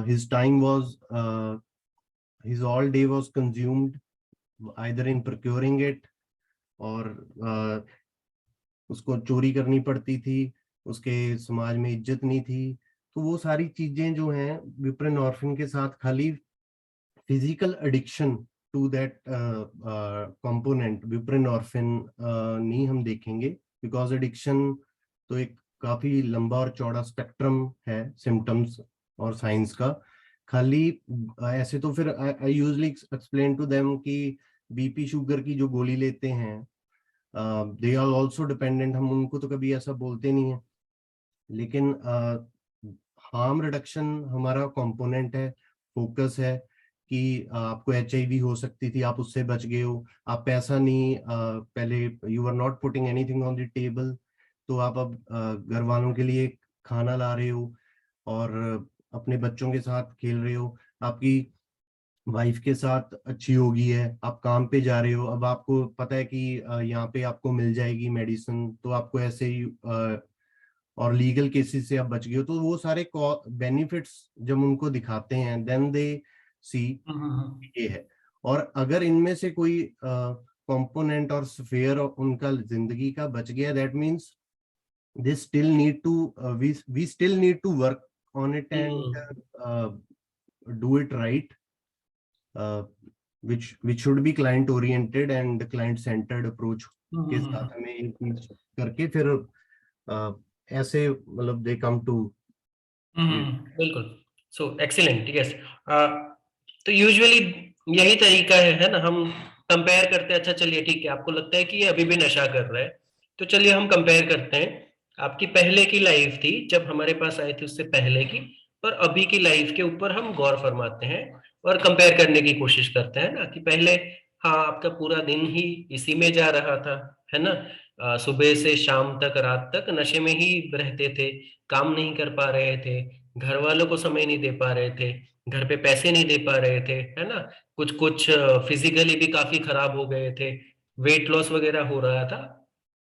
his time was his all day was consumed either in procuring it और उसको चोरी करनी पड़ती थी, उसके समाज में इज्जत नहीं थी. तो वो सारी चीजें जो हैं बुप्रेनॉर्फिन के साथ खाली physical addiction to that component buprenorphine नहीं हम देखेंगे, बिकॉज एडिक्शन तो एक काफी लंबा और चौड़ा स्पेक्ट्रम है सिम्टम्स और साइंस का. खाली ऐसे तो फिर I usually explain to them कि बीपी शुगर की जो गोली लेते हैं दे आर आल्सो डिपेंडेंट, हम उनको तो कभी ऐसा बोलते नहीं है, लेकिन हार्म रिडक्शन हमारा कंपोनेंट है, फोकस है कि आपको एचआईवी हो सकती थी, आप उससे बच गए हो, आप पैसा नहीं पहले you are not putting anything on the table, तो आप अब घर वालों के लिए खाना ला रहे हो और अपने बच्चों के साथ खेल रहे हो, आपकी वाइफ के साथ अच्छी होगी है, आप काम पे जा रहे हो, अब आपको पता है कि यहाँ पे आपको मिल जाएगी मेडिसिन, तो आपको ऐसे ही और लीगल केसेस से आप बच गए हो, तो वो सारे बेनिफिट्स जब उनको दिखाते हैं देन दे सी ये है। और अगर इनमें से कोई कंपोनेंट और स्फेयर उनका जिंदगी का बच गया, that means they still need to we still need to work on it and do it right, uh, which should be client oriented and client centered approach के साथ हमें ये चीज करके फिर ऐसे मतलब they come to बिल्कुल। सो एक्सीलेंट, यस। तो यूजुअली यही तरीका है ना, हम कंपेयर करते हैं। अच्छा चलिए ठीक है, आपको लगता है कि ये अभी भी नशा कर रहा है, तो चलिए हम कंपेयर करते हैं। आपकी पहले की लाइफ थी जब हमारे पास आए थे, उससे पहले की और अभी की लाइफ के ऊपर हम गौर फरमाते हैं और कंपेयर करने की कोशिश करते हैं ना, कि पहले हाँ आपका पूरा दिन ही इसी में जा रहा था, है ना, सुबह से शाम तक, रात तक नशे में ही रहते थे, काम नहीं कर पा रहे थे, घर वालों को समय नहीं दे पा रहे थे, घर पे पैसे नहीं दे पा रहे थे, है ना, कुछ कुछ फिजिकली भी काफी खराब हो गए थे, वेट लॉस वगैरह हो रहा था।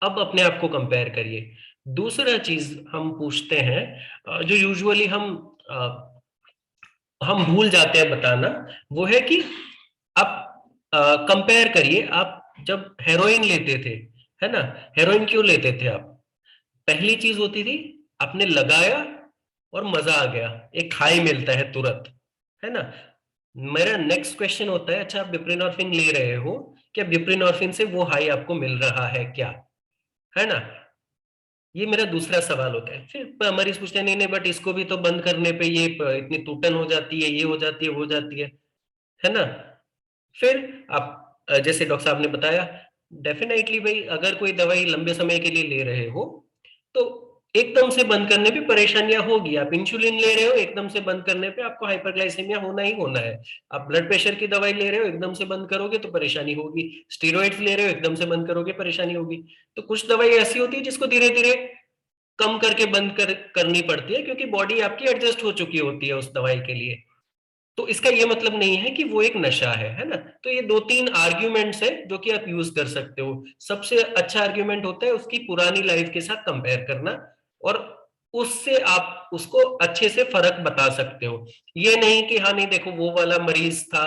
अब अपने आप को कंपेयर करिए। दूसरा चीज हम पूछते हैं, जो यूजुअली हम भूल जाते हैं बताना, वो है कि आप कंपेयर करिए। आप जब हेरोइन लेते थे, है ना, हेरोइन क्यों लेते थे आप? पहली चीज होती थी, आपने लगाया और मजा आ गया, एक हाई मिलता है तुरंत, है ना। मेरा नेक्स्ट क्वेश्चन होता है, अच्छा आप बिप्रेनोर्फिन ले रहे हो, क्या बिप्रेनोर्फिन से वो हाई आपको मिल रहा है क्या, है ना? ये मेरा दूसरा सवाल होता है। फिर मरीज पूछते हैं नहीं नहीं, बट इसको भी तो बंद करने पे ये इतनी टूटन हो जाती है, ये हो जाती है, वो हो जाती है ना। फिर आप जैसे डॉक्टर साहब ने बताया, डेफिनेटली भाई अगर कोई दवाई लंबे समय के लिए ले रहे हो तो एकदम से बंद करने पे परेशानियां होगी। आप इंसुलिन ले रहे हो, एकदम से बंद करने पे आपको हाइपरग्लाइसेमिया होना ही होना है। आप ब्लड प्रेशर की दवाई ले रहे हो, एकदम से बंद करोगे तो परेशानी होगी। स्टेरॉइड्स ले रहे हो, एकदम से बंद करोगे परेशानी होगी। तो कुछ दवाई ऐसी होती है जिसको धीरे धीरे कम करके करनी पड़ती है, क्योंकि बॉडी आपकी एडजस्ट हो चुकी होती है उस दवाई के लिए। तो इसका ये मतलब नहीं है कि वो एक नशा है ना। तो ये दो तीन आर्ग्यूमेंट्स है जो कि आप यूज कर सकते हो। सबसे अच्छा आर्ग्यूमेंट होता है उसकी पुरानी लाइफ के साथ कंपेयर करना, और उससे आप उसको अच्छे से फर्क बता सकते हो। ये नहीं कि हाँ नहीं देखो वो वाला मरीज था,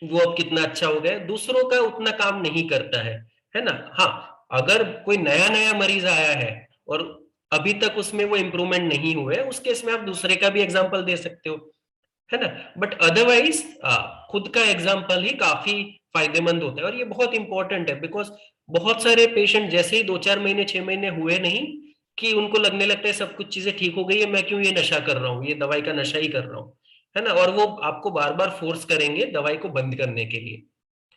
वो अब कितना अच्छा हो गया, दूसरों का उतना काम नहीं करता है ना। हाँ, अगर कोई नया नया मरीज आया है और अभी तक उसमें वो इंप्रूवमेंट नहीं हुए, उस केस में आप दूसरे का भी एग्जाम्पल दे सकते हो, है ना। बट अदरवाइज खुद का एग्जाम्पल ही काफी फायदेमंद होता है। और ये बहुत इंपॉर्टेंट है, बिकॉज बहुत सारे पेशेंट जैसे ही 2-4 महीने 6 महीने हुए नहीं कि उनको लगने लगता है सब कुछ चीजें ठीक हो गई है, मैं क्यों ये नशा कर रहा हूँ, ये दवाई का नशा ही कर रहा हूँ, है ना। और वो आपको बार बार फोर्स करेंगे दवाई को बंद करने के लिए,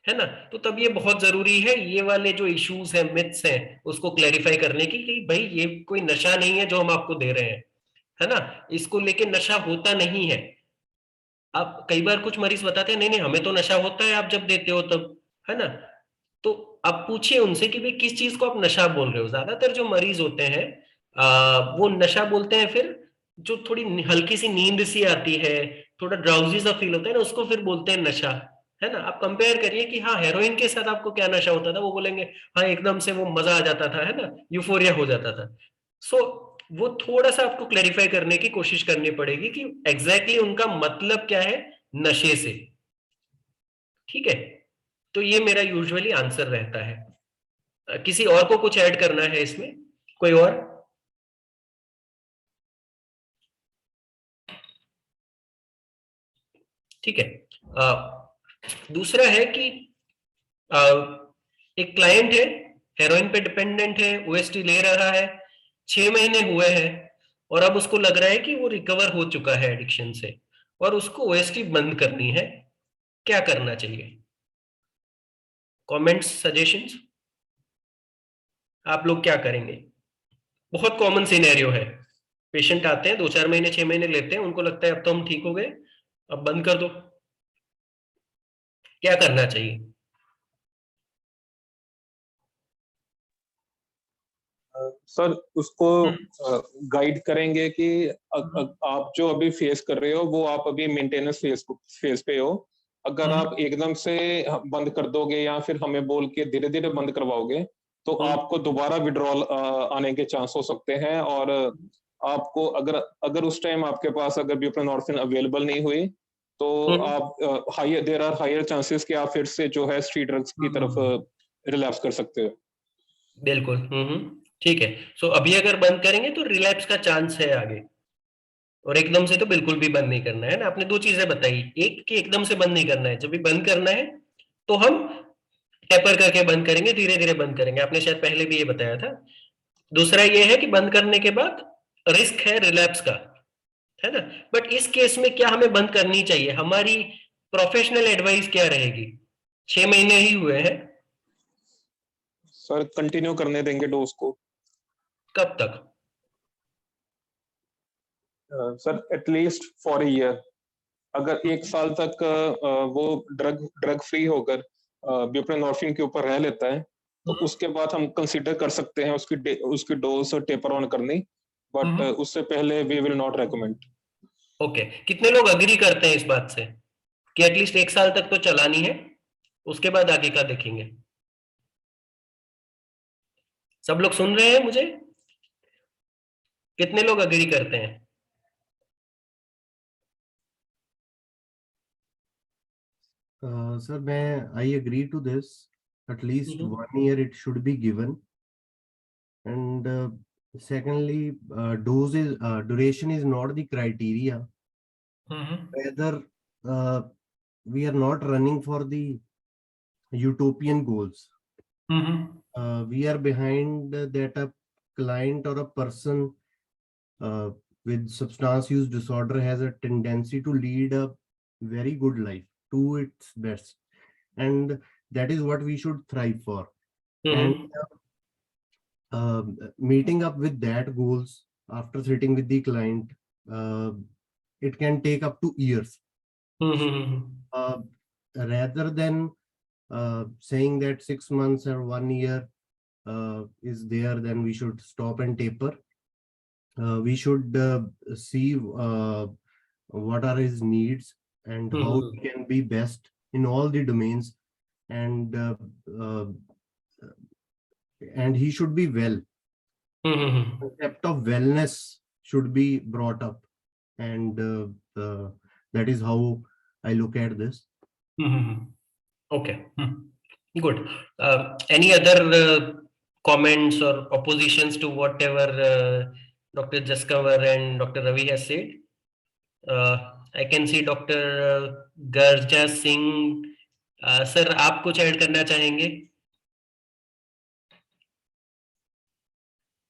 है ना। तो तब ये बहुत जरूरी है ये वाले जो इश्यूज हैं, मिथ्स हैं, उसको क्लैरिफाई करने की, कि भाई ये कोई नशा नहीं है जो हम आपको दे रहे हैं, है ना। इसको लेके नशा होता नहीं है। आप कई बार कुछ मरीज बताते हैं नहीं नहीं हमें तो नशा होता है, आप जब देते हो तब, है ना। तो आप पूछिए उनसे कि भाई किस चीज को आप नशा बोल रहे हो। ज्यादातर जो मरीज होते हैं वो नशा बोलते हैं फिर जो थोड़ी हल्की सी नींद सी आती है, थोड़ा ड्राउजी सा फील होता है ना, उसको फिर बोलते हैं नशा, है ना। आप कंपेयर करिए कि हाँ हेरोइन के साथ आपको क्या नशा होता था, वो बोलेंगे हाँ एकदम से वो मजा आ जाता था, है ना, यूफोरिया हो जाता था। सो वो थोड़ा सा आपको क्लैरिफाई करने की कोशिश करनी पड़ेगी कि एग्जैक्टली उनका मतलब क्या है नशे से, ठीक है। तो ये मेरा यूजुअली आंसर रहता है। किसी और को कुछ ऐड करना है इसमें? कोई और? ठीक है। दूसरा है कि अ, एक क्लाइंट है, हेरोइन पे डिपेंडेंट है, ओएसटी ले रहा है, 6 महीने हुए हैं और अब उसको लग रहा है कि वो रिकवर हो चुका है एडिक्शन से और उसको ओएसटी बंद करनी है। क्या करना चाहिए? कमेंट्स, सजेशंस, आप लोग क्या करेंगे? बहुत कॉमन सिनेरियो है। पेशेंट आते हैं 2-4 महीने 6 महीने लेते हैं, उनको लगता है अब तो हम ठीक हो गए, अब बंद कर दो। क्या करना चाहिए? सर उसको हम्म, गाइड करेंगे कि आप जो अभी फेस कर रहे हो वो आप अभी मेंटेनेंस फेज पे हो, अगर आप एकदम से बंद कर दोगे या फिर हमें बोल के धीरे धीरे बंद करवाओगे तो आपको दोबारा विड्रॉल आने के चांस हो सकते हैं। और आपको अगर अगर उस टाइम आपके पास अगर बुप्रेनॉर्फिन अवेलेबल नहीं हुई तो आप higher there are higher chances कि आप फिर से जो है स्ट्रीट ड्रग्स की तरफ रिलैप्स कर सकते हो। बिल्कुल। ठीक है। सो अभी अगर बंद करेंगे तो रिलैप्स का चांस है आगे, और एकदम से तो बिल्कुल भी बंद नहीं करना है ना। आपने दो चीजें बताई, एक कि एकदम से बंद नहीं करना है, जब भी बंद करना है तो हम टेपर करके बंद करेंगे, धीरे धीरे बंद करेंगे, आपने शायद पहले भी ये बताया था। दूसरा ये है कि बंद करने के बाद रिस्क है रिलैप्स का, है ना। बट इस केस में क्या हमें बंद करनी चाहिए, हमारी प्रोफेशनल एडवाइस क्या रहेगी? 6 महीने ही हुए हैं सर, कंटिन्यू करने देंगे डोज को। कब तक? Sir at least for a year. अगर 1 साल तक वो ड्रग फ्री होकर बुप्रेनॉर्फिन के ऊपर रह लेता है तो उसके बाद हम कंसीडर कर सकते हैं उसकी डोज टेपर ऑन करनी, बट उससे पहले we will not recommend. Okay, कितने लोग अग्री करते हैं इस बात से कि एटलीस्ट 1 साल तक तो चलानी है, उसके बाद आगे का देखेंगे? सब लोग सुन रहे हैं मुझे? कितने लोग अग्री करते हैं? Sir, I agree to this. At least 1 year it should be given. And secondly, duration is not the criteria. Whether we are not running for the utopian goals. We are behind that a client or a person with substance use disorder has a tendency to lead a very good life to its best, and that is what we should thrive for. And meeting up with that goals after sitting with the client, it can take up to years. Rather than saying that 6 months or 1 year is there, then we should stop and taper. We should see what are his needs and how he can be best in all the domains, and he should be well. Concept of wellness should be brought up, and that is how I look at this. Okay, good. Any other comments or oppositions to whatever Dr. Jaskavar and Dr. Ravi has said? I can see Dr. Garja Singh. Sir, आप कुछ add करना चाहेंगे?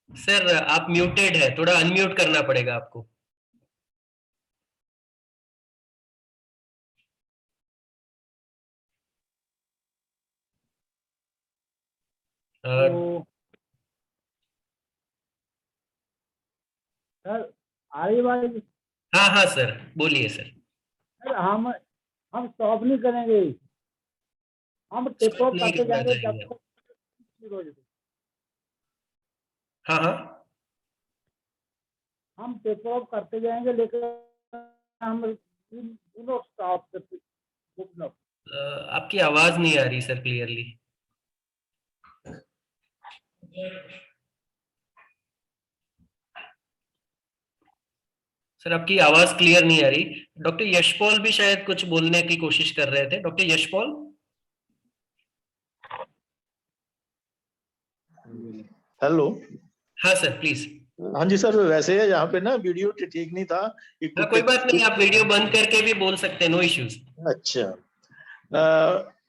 Sir, आप muted है, थोड़ा unmute करना पड़ेगा आपको। सर आगे बात। हाँ हाँ सर, बोलिए सर। सर हम स्टॉप नहीं करेंगे, हम टेप ऑफ करते जाएंगे जब तक ठीक हो जाए। हाँ हाँ, हम टेप ऑफ करते जाएंगे, लेकिन हम स्टॉप। आपकी आवाज नहीं आ रही सर क्लियरली। सर आपकी आवाज क्लियर नहीं आ रही। डॉक्टर यशपॉल भी शायद कुछ बोलने की कोशिश कर रहे थे। डॉक्टर यशपॉल। हेलो। हाँ सर प्लीज। हाँ जी सर, वैसे यहाँ पे ना वीडियो ठीक नहीं था। हाँ, कोई बात नहीं, आप वीडियो बंद करके भी बोल सकते हैं, नो इश्यूज। अच्छा,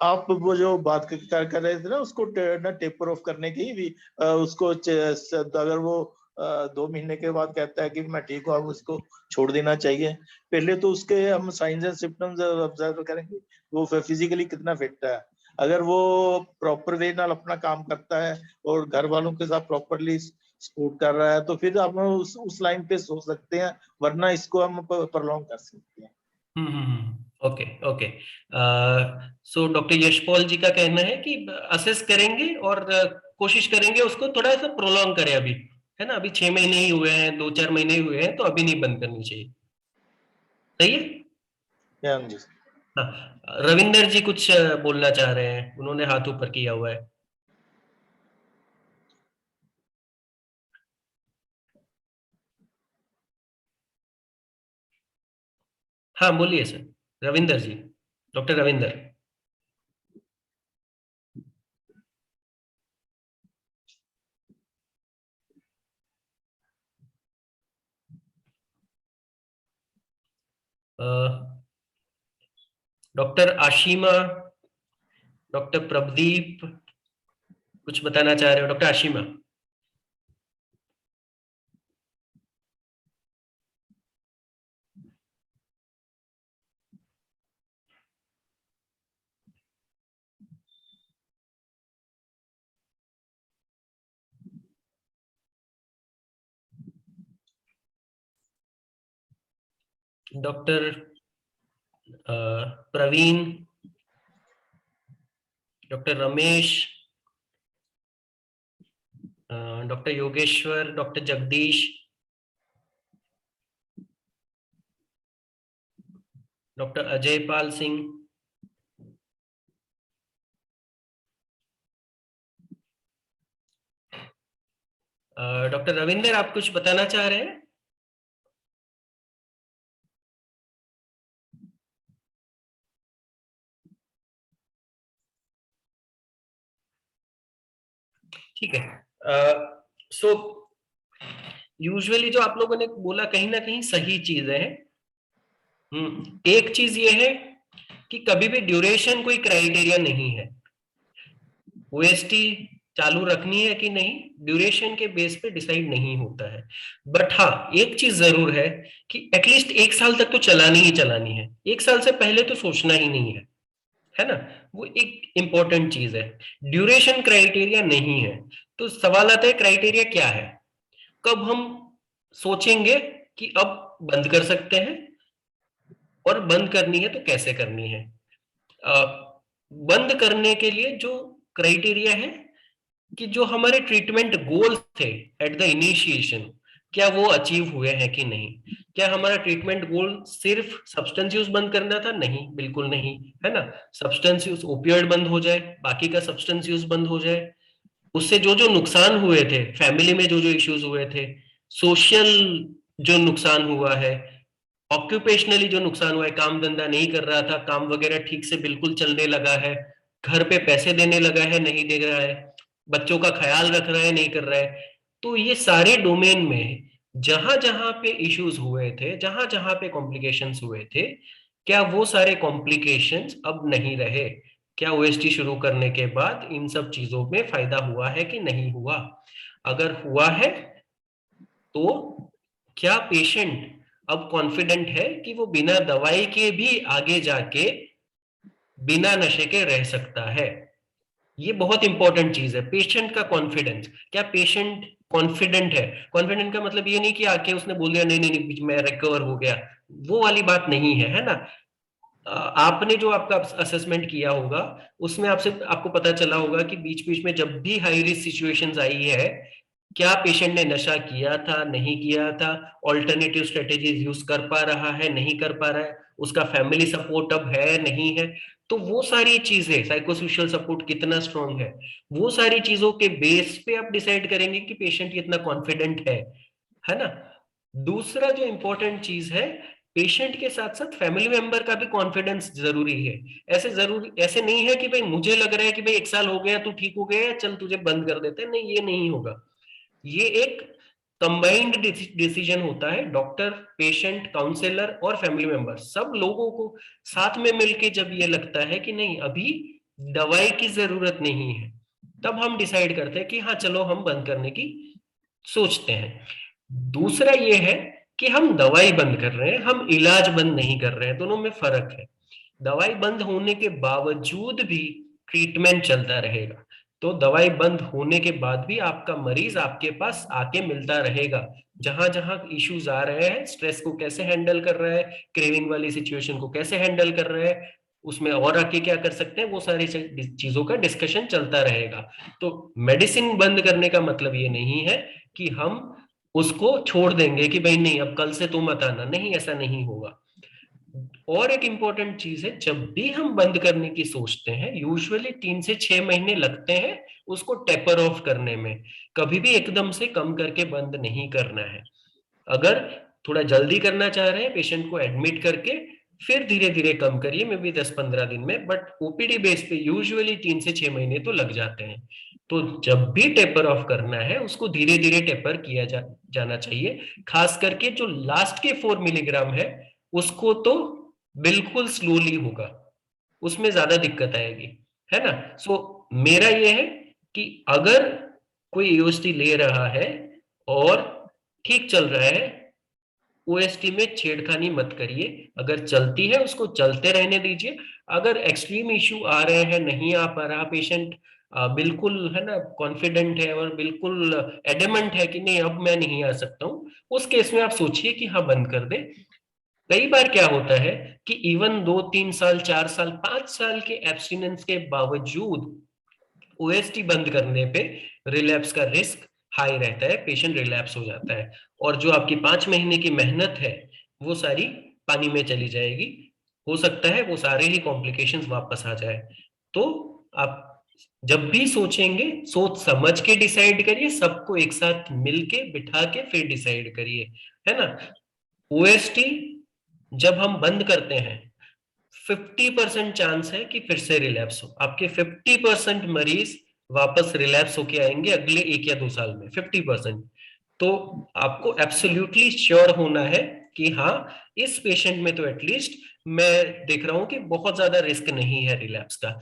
आप वो जो बात कर रहे थे ना, उसको ना टेपर ऑफ करने की भी, उसको अगर वो 2 महीने के बाद कहता है कि मैं ठीक हूँ, अब उसको छोड़ देना चाहिए। पहले तो उसके हम साइंस एंड सिम्टम्स ऑब्जर्व करेंगे, वो फिजिकली कितना फिट है। अगर वो प्रॉपर वे नाल अपना काम करता है और घर वालों के साथ प्रॉपरली सपोर्ट कर रहा है, तो फिर हम उस लाइन पे सोच सकते हैं, वरना इसको हम प्रॉन्ग कर सकते हैं। Okay okay. सो डॉक्टर यशपॉल जी का कहना है कि असेस करेंगे और कोशिश करेंगे उसको थोड़ा सा प्रोलॉन्ग करें अभी, है ना। अभी 6 महीने ही हुए हैं, 2-4 महीने ही हुए हैं, तो अभी नहीं बंद करनी चाहिए। सही है? हाँ जी। हाँ, रविंदर जी कुछ बोलना चाह रहे हैं, उन्होंने हाथ ऊपर किया हुआ है। हाँ बोलिए sir, Ravinder ji, doctor Ravinder. Doctor Ashima, doctor Pradeep कुछ बताना चाह रहे हो? Doctor Ashima. Doctor Praveen, doctor Ramesh, doctor Yogeshwar, doctor Jagdish, doctor Ajay Pal Singh, doctor Ravinder, आप कुछ बताना चाह रहे हैं? ठीक है। सो यूजुअली जो आप लोगों ने बोला कहीं ना कहीं सही चीजें हैं। एक चीज ये है कि कभी भी ड्यूरेशन कोई क्राइटेरिया नहीं है। ओएसटी चालू रखनी है कि नहीं, ड्यूरेशन के बेस पे डिसाइड नहीं होता है। बट हाँ, एक चीज जरूर है कि एटलीस्ट 1 साल तक तो चलानी ही चलानी है। 1 साल से पहले तो सोचना ही नहीं है ना? वो एक इंपॉर्टेंट चीज है। ड्यूरेशन क्राइटेरिया नहीं है। तो सवाल आता है क्राइटेरिया क्या है? कब हम सोचेंगे कि अब बंद कर सकते हैं, और बंद करनी है तो कैसे करनी है? अ, बंद करने के लिए जो क्राइटेरिया है कि जो हमारे ट्रीटमेंट गोल्स थे एट द इनिशिएशन, क्या वो अचीव हुए हैं कि नहीं? क्या हमारा ट्रीटमेंट गोल सिर्फ सब्सटेंस यूज बंद करना था? नहीं, बिल्कुल नहीं, है ना। सब्सटेंस यूज, ओपियोइड बंद हो जाए, बाकी का सब्सटेंस यूज बंद हो जाए, उससे जो जो नुकसान हुए थे, फैमिली में जो जो इश्यूज हुए थे, सोशल जो नुकसान हुआ है, ऑक्यूपेशनली जो नुकसान हुआ है, काम धंधा नहीं कर रहा था, काम वगैरह ठीक से बिल्कुल चलने लगा है, घर पे पैसे देने लगा है, नहीं दे रहा है, बच्चों का ख्याल रख रहा है, नहीं कर रहा है। तो ये सारे डोमेन में जहां जहां पे इश्यूज हुए थे, जहां जहां पे कॉम्प्लिकेशंस हुए थे, क्या वो सारे कॉम्प्लिकेशंस अब नहीं रहे? क्या ओएसटी शुरू करने के बाद इन सब चीजों में फायदा हुआ है कि नहीं हुआ? अगर हुआ है तो क्या पेशेंट अब कॉन्फिडेंट है कि वो बिना दवाई के भी आगे जाके बिना नशे के रह सकता है? ये बहुत इंपॉर्टेंट चीज है, पेशेंट का कॉन्फिडेंस। क्या पेशेंट कॉन्फिडेंट है? कॉन्फिडेंट का मतलब ये नहीं कि आके उसने बोल दिया नहीं नहीं नहीं मैं रिकवर हो गया, वो वाली बात नहीं है ना। आपने जो आपका असेसमेंट किया होगा उसमें आपसे आपको पता चला होगा कि बीच बीच में जब भी हाई रिस्क सिचुएशंस आई है, क्या पेशेंट ने नशा किया था, नहीं किया था, ऑल्टरनेटिव स्ट्रेटेजीज यूज कर पा रहा है, नहीं कर पा रहा है, उसका फैमिली सपोर्ट अब है, नहीं है। तो वो सारी चीजें, साइकोसोशल सपोर्ट कितना स्ट्रांग है, वो सारी चीजों के बेस पे आप डिसाइड करेंगे कि पेशेंट कितना कॉन्फिडेंट है ना। दूसरा जो इंपॉर्टेंट चीज है, पेशेंट के साथ साथ फैमिली मेंबर का भी कॉन्फिडेंस जरूरी है। ऐसे नहीं है कि भाई मुझे लग रहा है कि भाई 1 साल हो गया, तू ठीक हो गया, चल तुझे बंद कर देते हैं, नहीं, ये नहीं होगा। ये एक कंबाइंड डिसीजन होता है, डॉक्टर, पेशेंट, काउंसलर और फैमिली मेंबर सब लोगों को साथ में मिलके जब ये लगता है कि नहीं अभी दवाई की जरूरत नहीं है, तब हम डिसाइड करते हैं कि हाँ चलो हम बंद करने की सोचते हैं। दूसरा ये है कि हम दवाई बंद कर रहे हैं, हम इलाज बंद नहीं कर रहे हैं, दोनों में फर्क है। दवाई बंद होने के बावजूद भी ट्रीटमेंट चलता रहेगा, तो दवाई बंद होने के बाद भी आपका मरीज आपके पास आके मिलता रहेगा। जहां जहां इश्यूज आ रहे हैं, स्ट्रेस को कैसे हैंडल कर रहा है, क्रेविंग वाली सिचुएशन को कैसे हैंडल कर रहा है, उसमें और आके क्या कर सकते हैं, वो सारी चीजों का डिस्कशन चलता रहेगा। तो मेडिसिन बंद करने का मतलब ये नहीं है कि हम उसको छोड़ देंगे कि भाई नहीं अब कल से तुम मत आना, नहीं, ऐसा नहीं होगा। और एक इंपॉर्टेंट चीज है, जब भी हम बंद करने की सोचते हैं यूजुअली 3 से 6 महीने लगते हैं उसको टेपर ऑफ करने में। कभी भी एकदम से कम करके बंद नहीं करना है। अगर थोड़ा जल्दी करना चाह रहे हैं पेशेंट को एडमिट करके फिर धीरे धीरे कम करिए, मे बी 10-15 दिन में, बट ओपीडी बेस पे यूजुअली 3 से 6 महीने तो लग जाते हैं। तो जब भी टेपर ऑफ करना है उसको धीरे धीरे टेपर किया जाना चाहिए। खास करके जो लास्ट के 4 मिलीग्राम है उसको तो बिल्कुल स्लोली होगा, उसमें ज्यादा दिक्कत आएगी, है ना। सो मेरा ये है कि अगर कोई यूएसटी ले रहा है और ठीक चल रहा है, ओएसटी में छेड़खानी मत करिए। अगर चलती है उसको चलते रहने दीजिए। अगर एक्सट्रीम इश्यू आ रहे हैं, नहीं आ पा रहा पेशेंट, बिल्कुल है ना कॉन्फिडेंट है और बिल्कुल एडमेंट है कि नहीं अब मैं नहीं आ सकता हूँ, उस केस में आप सोचिए कि हाँ बंद कर दे। कई बार क्या होता है कि इवन 2-3 साल 4 साल 5 साल के एब्सटिनेंस के बावजूद ओएसटी बंद करने पे रिलैप्स का रिस्क हाई रहता है, पेशेंट रिलैप्स हो जाता है और जो आपकी 5 महीने की मेहनत है वो सारी पानी में चली जाएगी। हो सकता है वो सारे ही कॉम्प्लिकेशंस वापस आ जाए। तो आप जब भी सोचेंगे सोच समझ के डिसाइड करिए, सबको एक साथ मिलके बिठा के फिर डिसाइड करिए, है ना। ओएसटी जब हम बंद करते हैं 50% चांस है कि फिर से रिलैप्स हो। आपके 50% मरीज वापस रिलैप्स होके आएंगे अगले 1 या 2 साल में, 50%। तो आपको एब्सोल्युटली श्योर होना है कि हाँ इस पेशेंट में तो एटलीस्ट मैं देख रहा हूं कि बहुत ज्यादा रिस्क नहीं है रिलैप्स का।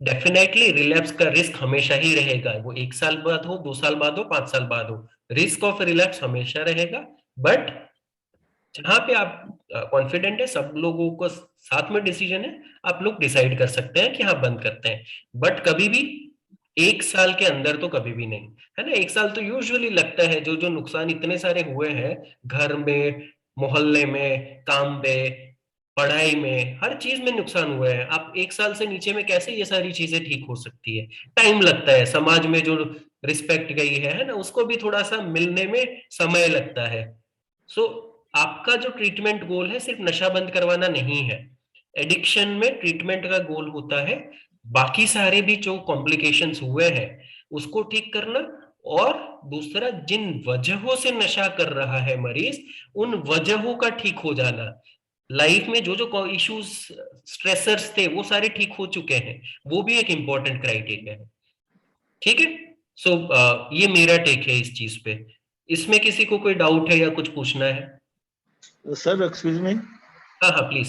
डेफिनेटली रिलैप्स का रिस्क हमेशा ही रहेगा, वो 1 साल बाद हो, 2 साल बाद हो, 5 साल बाद हो, रिस्क ऑफ रिलैप्स हमेशा रहेगा। बट जहां पे आप कॉन्फिडेंट है, सब लोगों को साथ में डिसीजन है, आप लोग डिसाइड कर सकते हैं कि हाँ बंद करते हैं। बट कभी भी 1 साल के अंदर तो कभी भी नहीं, है ना। 1 साल तो यूजुअली लगता है, जो जो नुकसान इतने सारे हुए हैं घर में, मोहल्ले में, काम पे, पढ़ाई में, हर चीज में नुकसान हुए हैं। आप 1 साल से नीचे में कैसे ये सारी चीजें ठीक हो सकती है। टाइम लगता है, समाज में जो रिस्पेक्ट गई है ना, उसको भी थोड़ा सा मिलने में समय लगता है। सो आपका जो ट्रीटमेंट गोल है सिर्फ नशा बंद करवाना नहीं है। एडिक्शन में ट्रीटमेंट का गोल होता है बाकी सारे भी जो कॉम्प्लिकेशंस हुए हैं उसको ठीक करना, और दूसरा जिन वजहों से नशा कर रहा है मरीज उन वजहों का ठीक हो जाना। लाइफ में जो जो इश्यूज स्ट्रेसर्स थे वो सारे ठीक हो चुके हैं, वो भी एक इंपॉर्टेंट क्राइटेरिया है। ठीक है। सो ये मेरा टेक है इस चीज पे। इसमें किसी को कोई डाउट है या कुछ पूछना है? Sir excuse me. हाँ हाँ प्लीज।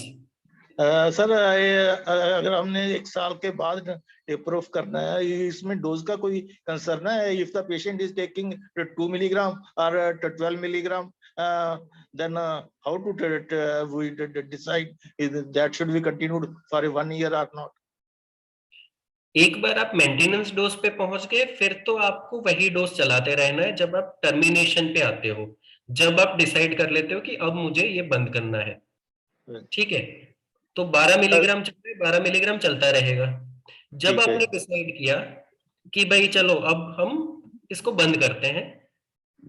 सर अगर हमने 1 साल के बाद टेपर ऑफ करना है, इसमें डोज का कोई कंसर्न है? If the patient is taking 2 milligram और 12 milligram, then how to we decide that should be continued for 1 year or not? एक बार आप मेंटेनेंस डोज पे पहुंच गए फिर तो आपको वही डोज चलाते रहना है। जब आप टर्मिनेशन पे आते हो, जब आप डिसाइड कर लेते हो कि अब मुझे ये बंद करना है, ठीक है, तो 12 मिलीग्राम चल रहा है, 12 मिलीग्राम चलता रहेगा। जब ठीक है। आपने डिसाइड किया कि भाई चलो अब हम इसको बंद करते हैं,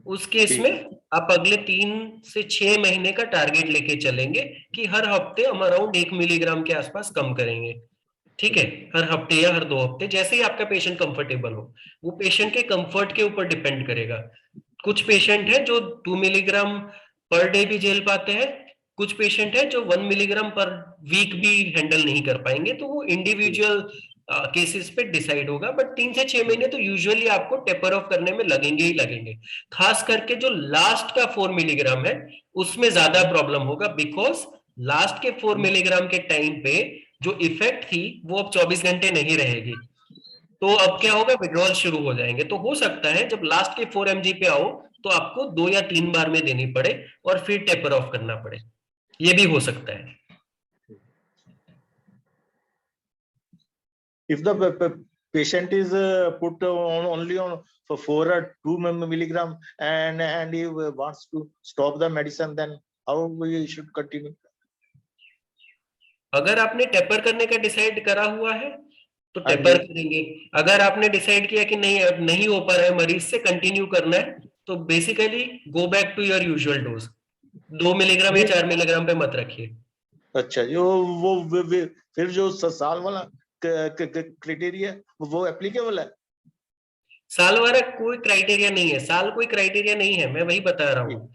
उस केस में आप अगले 3 से 6 महीने का टारगेट लेके चलेंगे कि हर हफ्ते हम अराउंड 1 मिलीग्राम के आसपास कम करेंगे। ठीक है, हर हफ्ते या हर 2 हफ्ते, जैसे ही आपका पेशेंट कंफर्टेबल हो। वो पेशेंट के कंफर्ट के ऊपर डिपेंड करेगा। कुछ पेशेंट है जो 2 मिलीग्राम पर डे भी झेल पाते हैं, कुछ पेशेंट है जो 1 मिलीग्राम पर वीक भी हैंडल नहीं कर पाएंगे, तो वो इंडिविजुअल केसेस पे डिसाइड होगा। बट 3 से 6 महीने तो यूजुअली आपको टेपर ऑफ करने में लगेंगे ही लगेंगे। खास करके जो लास्ट का 4 मिलीग्राम है उसमें ज्यादा प्रॉब्लम होगा, बिकॉज लास्ट के 4 मिलीग्राम के टाइम पे जो इफेक्ट थी वो अब 24 घंटे नहीं रहेगी। तो अब क्या होगा, विड्रॉल शुरू हो जाएंगे। तो हो सकता है जब लास्ट के 4 mg पे आओ तो आपको 2 या 3 बार में देनी पड़े और फिर टेपर ऑफ करना पड़े, ये भी हो सकता है। If the patient is put on only on for 4 or 2 milligram and he wants to stop the medicine, then how we should continue? अगर आपने टेपर करने का डिसाइड करा हुआ है तो टेपर करेंगे। अगर आपने डिसाइड किया कि नहीं अब नहीं हो पा रहा है, मरीज से कंटिन्यू करना है, तो basically go back to your usual dose. 2 milligram या 4 मिलीग्राम पे मत रखिए। अच्छा जी, फिर जो साल वाला क्राइटेरिया वो एप्लीकेबल है? साल वाला कोई क्राइटेरिया नहीं है, साल कोई क्राइटेरिया नहीं है, मैं वही बता रहा हूँ।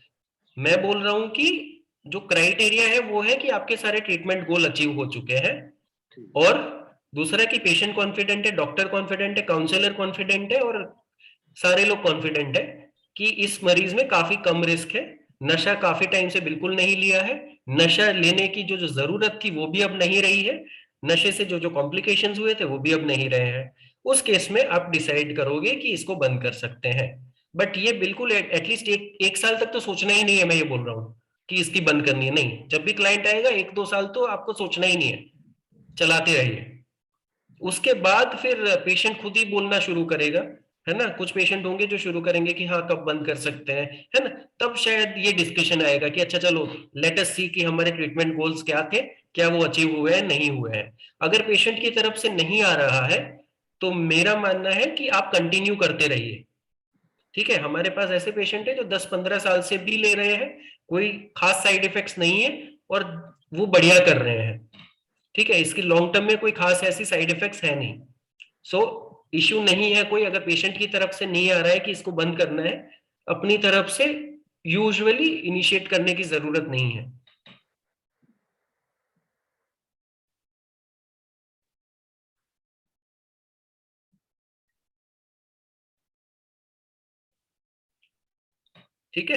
मैं बोल रहा हूँ कि जो क्राइटेरिया है वो है कि आपके सारे ट्रीटमेंट गोल अचीव हो चुके हैं, और दूसरा कि पेशेंट कॉन्फिडेंट है, डॉक्टर कॉन्फिडेंट है, काउंसलर कॉन्फिडेंट है, और सारे लोग कॉन्फिडेंट है कि इस मरीज में काफी कम रिस्क है, नशा काफी टाइम से बिल्कुल नहीं लिया है, नशा लेने की जो जो जरूरत थी वो भी अब नहीं रही है, नशे से जो जो कॉम्प्लिकेशंस हुए थे वो भी अब नहीं रहे हैं। उस केस में आप डिसाइड करोगे कि इसको बंद कर सकते हैं। बट ये बिल्कुल एटलीस्ट एक साल तक तो सोचना ही नहीं है, मैं ये बोल रहा हूँ कि इसकी बंद करनी है, नहीं। जब भी क्लाइंट आएगा 1-2 साल तो आपको सोचना ही नहीं है, चलाते रहिए। उसके बाद फिर पेशेंट खुद ही बोलना शुरू करेगा, है ना। कुछ पेशेंट होंगे जो शुरू करेंगे कि हाँ कब बंद कर सकते हैं, है ना। तब शायद ये डिस्कशन आएगा कि अच्छा चलो लेट अस सी कि हमारे ट्रीटमेंट गोल्स क्या थे, क्या वो अचीव हुए हैं नहीं हुए हैं। अगर पेशेंट की तरफ से नहीं आ रहा है तो मेरा मानना है कि आप कंटिन्यू करते रहिए। ठीक है, हमारे पास ऐसे पेशेंट है जो 10-15 साल से भी ले रहे हैं, कोई खास साइड इफेक्ट्स नहीं है, और वो बढ़िया कर रहे हैं। ठीक है, इसकी लॉन्ग टर्म में कोई खास ऐसी साइड इफेक्ट्स है नहीं। सो इश्यू नहीं है कोई, अगर पेशेंट की तरफ से नहीं आ रहा है कि इसको बंद करना है, अपनी तरफ से यूजुअली इनिशिएट करने की जरूरत नहीं है। ठीक है,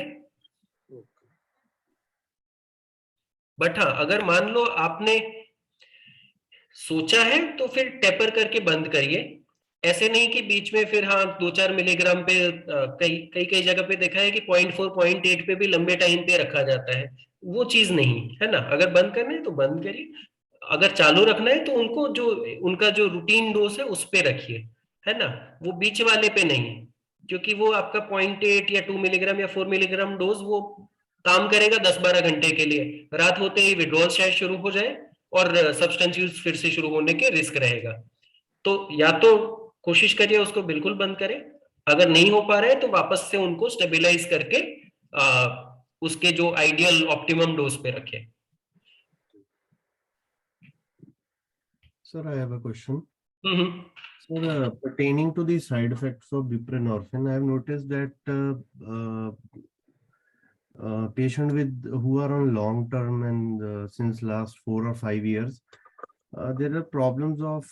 बट हाँ अगर मान लो आपने सोचा है तो फिर टेपर करके बंद करिए। ऐसे नहीं कि बीच में फिर हाँ 2-4 मिलीग्राम पे, कई कई कई जगह पे देखा है कि 0.4 0.8 पे भी लंबे टाइम पे रखा जाता है, वो चीज नहीं है ना। अगर बंद करना है तो बंद करिए, अगर चालू रखना है तो उनको जो उनका जो रूटीन डोज है उस पे रखिए, है ना, वो बीच वाले पे नहीं। क्योंकि वो आपका 0.8 या 2 मिलीग्राम या 4 मिलीग्राम डोज वो काम करेगा 10-12 घंटे के लिए, रात होते ही विड्रॉल शायद शुरू हो जाए और सब्सटेंस यूज फिर से शुरू होने के रिस्क रहेगा। तो या तो कोशिश करिए उसको बिल्कुल बंद करें, अगर नहीं हो पा रहा है तो वापस से उनको स्टेबलाइज करके उसके जो आइडियल ऑप्टिमम डोज पे रखें। Sir, I have a question. Hmm. Sir, pertaining to the side effects of buprenorphine, I have noticed that patient with who are on long term and since last 4 or 5 years, there are problems of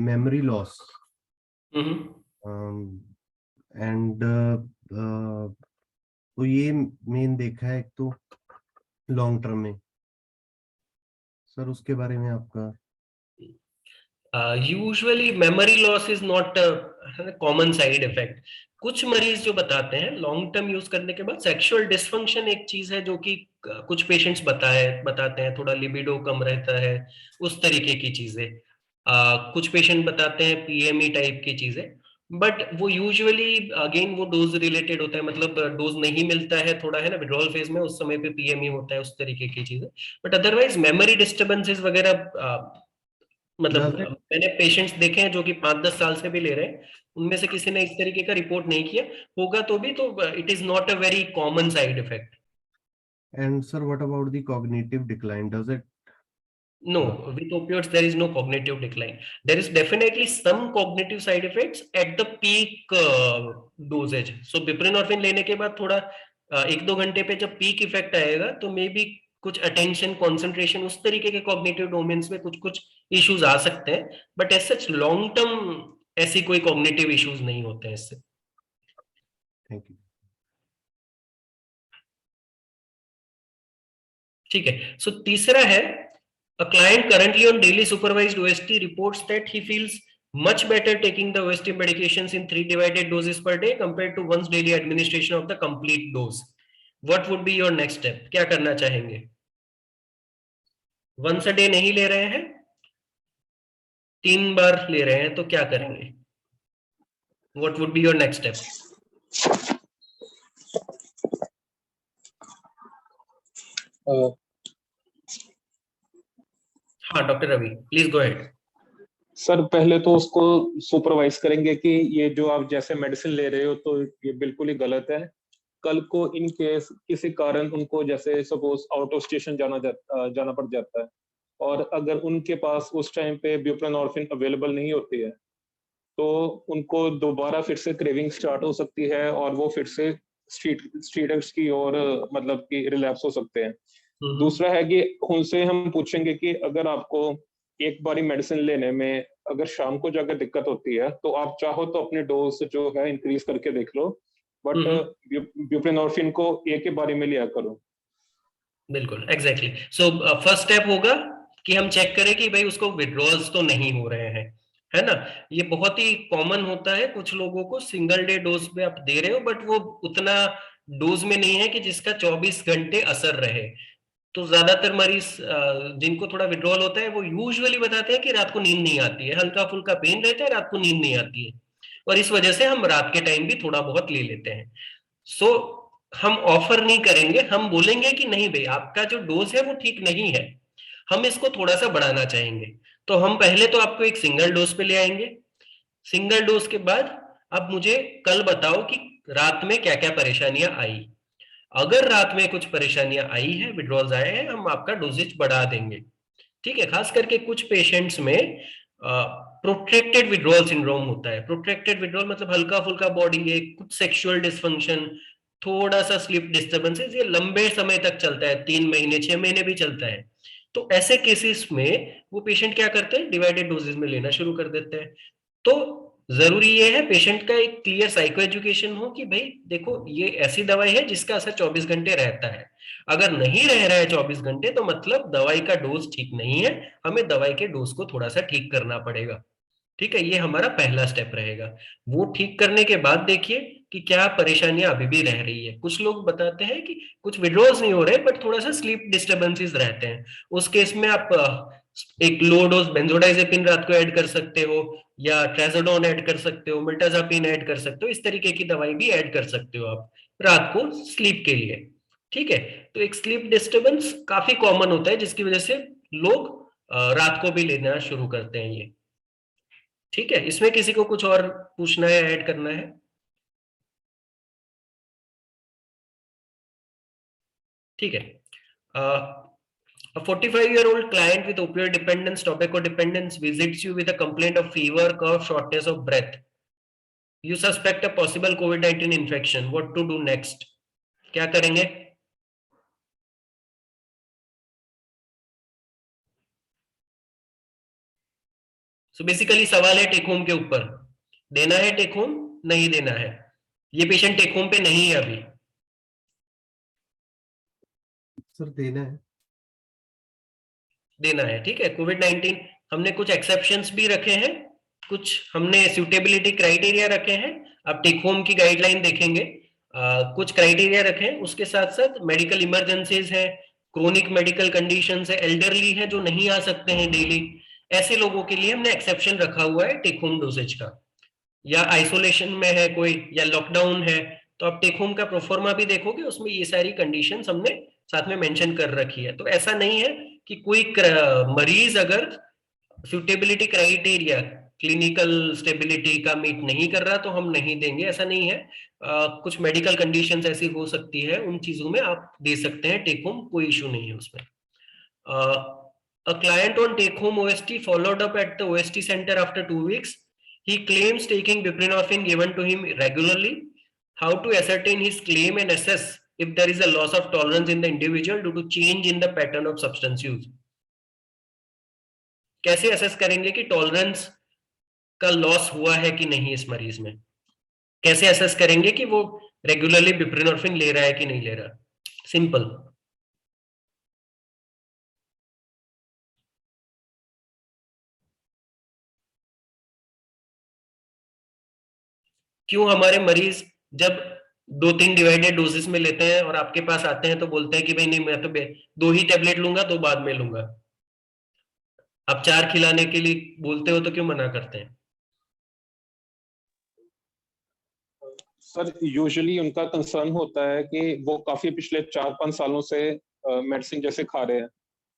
memory loss. And तो ये main देखा है एक तो long term में। Sir उसके बारे में आपका? Usually memory loss is not common side effect. कुछ मरीज जो बताते हैं लॉन्ग टर्म यूज करने के बाद सेक्सुअल डिसफंक्शन एक चीज है जो कि कुछ पेशेंट्स बताते हैं, थोड़ा लिबिडो कम रहता है, उस तरीके की चीजें। कुछ पेशेंट बताते हैं पीएमई टाइप की चीजें, बट वो यूजुअली अगेन वो डोज रिलेटेड होता है, मतलब डोज नहीं मिलता है थोड़ा, है ना, विड्रॉल फेज में, उस समय पे पीएमई होता है, उस तरीके की चीजें। बट अदरवाइज मेमोरी डिस्टर्बेंसेस वगैरह, मतलब मैंने पेशेंट्स देखे हैं जो कि 5-10 साल से भी ले रहे हैं, उनमें से किसी ने इस तरीके का रिपोर्ट नहीं किया होगा, तो भी तो it is not a very common side effect. And sir, what about the cognitive decline? Does it? No, with opioids there is no cognitive decline. There is definitely some cognitive side effects at the peak dosage. So buprenorphine लेने के बाद थोड़ा 1-2 घंटे पे जब peak effect आएगा तो may be कुछ अटेंशन, कंसंट्रेशन, उस तरीके के कॉग्निटिव डोमेन्स में कुछ कुछ इश्यूज आ सकते हैं, but as such long term ऐसी कोई कॉग्निटिव इश्यूज नहीं होते हैं इससे। Thank you. ठीक है, सो तीसरा है, a client currently on daily supervised OST reports that he feels much better taking the OST medications in 3 divided doses per day compared to once daily administration of the complete dose. What would be your next step? क्या करना चाहेंगे? once a day नहीं ले रहे हैं, 3 बार ले रहे हैं, तो क्या करेंगे? What would be your next step? हाँ doctor Ravi, please go ahead. Sir पहले तो उसको सुपरवाइज करेंगे कि ये जो आप जैसे मेडिसिन ले रहे हो तो ये बिल्कुल ही गलत है, कल को इन केस किसी कारण उनको जैसे सपोज आउट ऑफ स्टेशन जाना पड़ जाता है, और अगर उनके पास उस टाइम पे ब्यूप्रेनॉर्फिन अवेलेबल नहीं होती है, तो उनको दोबारा फिर से क्रेविंग स्टार्ट हो सकती है और वो फिर से स्टीरॉइड्स की ओर मतलब कि रिलैप्स हो सकते हैं। दूसरा है कि उनसे हम पूछेंगे कि अगर आपको एक बारी मेडिसिन लेने में अगर शाम को जाकर दिक्कत होती है, तो आप चाहो तो अपनी डोज जो है इंक्रीज करके देख लो, बट ब्यूप्रेनॉर्फिन को एक ही बारी में लिया करो। बिल्कुल, एग्जैक्टली। सो फर्स्ट स्टेप होगा कि हम चेक करें कि भाई उसको विड्रॉल्स तो नहीं हो रहे हैं, है ना। ये बहुत ही कॉमन होता है, कुछ लोगों को सिंगल डे डोज पे आप दे रहे हो बट वो उतना डोज में नहीं है कि जिसका 24 घंटे असर रहे। तो ज्यादातर मरीज जिनको थोड़ा विड्रॉल होता है वो यूजुअली बताते हैं कि रात को नींद नहीं आती है, हल्का फुल्का पेन रहता है, रात को नींद नहीं आती है, और इस वजह से हम रात के टाइम भी थोड़ा बहुत ले लेते हैं। सो हम ऑफर नहीं करेंगे, हम बोलेंगे कि नहीं भाई आपका जो डोज है वो ठीक नहीं है, हम इसको थोड़ा सा बढ़ाना चाहेंगे। तो हम पहले तो आपको एक सिंगल डोज पे ले आएंगे। सिंगल डोज के बाद अब मुझे कल बताओ कि रात में क्या क्या परेशानियां आई। अगर रात में कुछ परेशानियां आई है, विड्रॉल्स आए हैं, हम आपका डोजेज बढ़ा देंगे। ठीक है, खास करके कुछ पेशेंट्स में प्रोट्रैक्टेड विड्रॉल सिंड्रोम होता है। प्रोट्रैक्टेड विड्रॉल मतलब हल्का फुल्का बॉडी एक, कुछ सेक्सुअल डिसफंक्शन, थोड़ा सा स्लीप डिस्टर्बेंसेस, ये लंबे समय तक चलता है, 3 महीने 6 महीने भी चलता है। तो ऐसे केसेस में वो पेशेंट क्या करते हैं, डिवाइडेड डोजेज में लेना शुरू कर देते हैं। तो जरूरी ये है पेशेंट का एक क्लियर साइको एजुकेशन हो कि भाई देखो ये ऐसी दवाई है जिसका असर 24 घंटे रहता है। अगर नहीं रह रहा है 24 घंटे तो मतलब दवाई का डोज ठीक नहीं है, हमें दवाई के डोज को थोड़ा सा ठीक करना पड़ेगा। ठीक है, ये हमारा पहला स्टेप रहेगा। वो ठीक करने के बाद देखिए कि क्या परेशानियां अभी भी रह रही है। कुछ लोग बताते हैं कि कुछ विड्रॉल्स नहीं हो रहे बट थोड़ा सा स्लीप डिस्टर्बेंसेस रहते हैं। उस केस में आप एक लो डोज बेंजोडाइजेपिन रात को ऐड कर सकते हो, या ट्रेजोडोन ऐड कर सकते हो, मिल्टाजापिन ऐड कर सकते हो, इस तरीके की दवाई भी ऐड कर सकते हो आप रात को स्लीप के लिए। ठीक है, तो एक स्लीप डिस्टर्बेंस काफी कॉमन होता है जिसकी वजह से लोग रात को भी लेना शुरू करते हैं ये। ठीक है, इसमें किसी को कुछ और पूछना है, ऐड करना है? ठीक है। A 45-year-old client with opioid dependence, tobacco dependence visits you with a complaint of fever, cough, shortness of breath. You suspect a possible COVID-19 infection. What to do next? क्या करेंगे? So basically सवाल है take home के ऊपर, देना है take home, नहीं देना है। ये पेशेंट टेक होम पे नहीं है अभी। सर देना है, देना है। ठीक है, कोविड-19 हमने कुछ एक्सेप्शंस भी रखे हैं, कुछ हमने सूटेबिलिटी क्राइटेरिया रखे हैं। आप टेक होम की गाइडलाइन देखेंगे, कुछ क्राइटेरिया रखे हैं, उसके साथ साथ मेडिकल इमरजेंसीज है, क्रोनिक मेडिकल कंडीशंस है, एल्डरली है जो नहीं आ सकते हैं डेली, ऐसे लोगों के लिए हमने एक्सेप्शन रखा हुआ है टेक होम डोजेज का। या आइसोलेशन में है कोई, या लॉकडाउन है, तो आप टेक होम का प्रोफॉर्मा भी देखोगे, उसमें ये सारी कंडीशंस हमने साथ में मेंशन कर रखी है। तो ऐसा नहीं है कि कोई मरीज अगर सुटेबिलिटी क्राइटेरिया क्लिनिकल स्टेबिलिटी का मीट नहीं कर रहा तो हम नहीं देंगे, ऐसा नहीं है। कुछ मेडिकल कंडीशंस ऐसी हो सकती है, उन चीजों में आप दे सकते हैं टेक होम, कोई इशू नहीं है उसमें। A client on take home OST followed up at the OST center after 2 weeks. He claims taking buprenorphine given to him regularly. How to ascertain his claim and assess if there is a loss of tolerance in the individual due to change in the pattern of substance use? कैसे assess करेंगे कि tolerance का loss हुआ है कि नहीं इस मरीज में? कैसे असेस करेंगे कि वो रेगुलरली बुप्रेनॉर्फिन ले रहा है कि नहीं ले रहा? सिंपल, क्यों हमारे मरीज जब 2-3 डिवाइडेड डोजेस में लेते हैं और आपके पास आते हैं तो बोलते हैं कि भाई नहीं मैं तो 2 ही टेबलेट लूंगा, 2 बाद में लूंगा। आप 4 खिलाने के लिए बोलते हो तो क्यों मना करते हैं? सर यूजुअली उनका कंसर्न होता है कि वो काफी पिछले 4-5 सालों से मेडिसिन जैसे खा रहे हैं,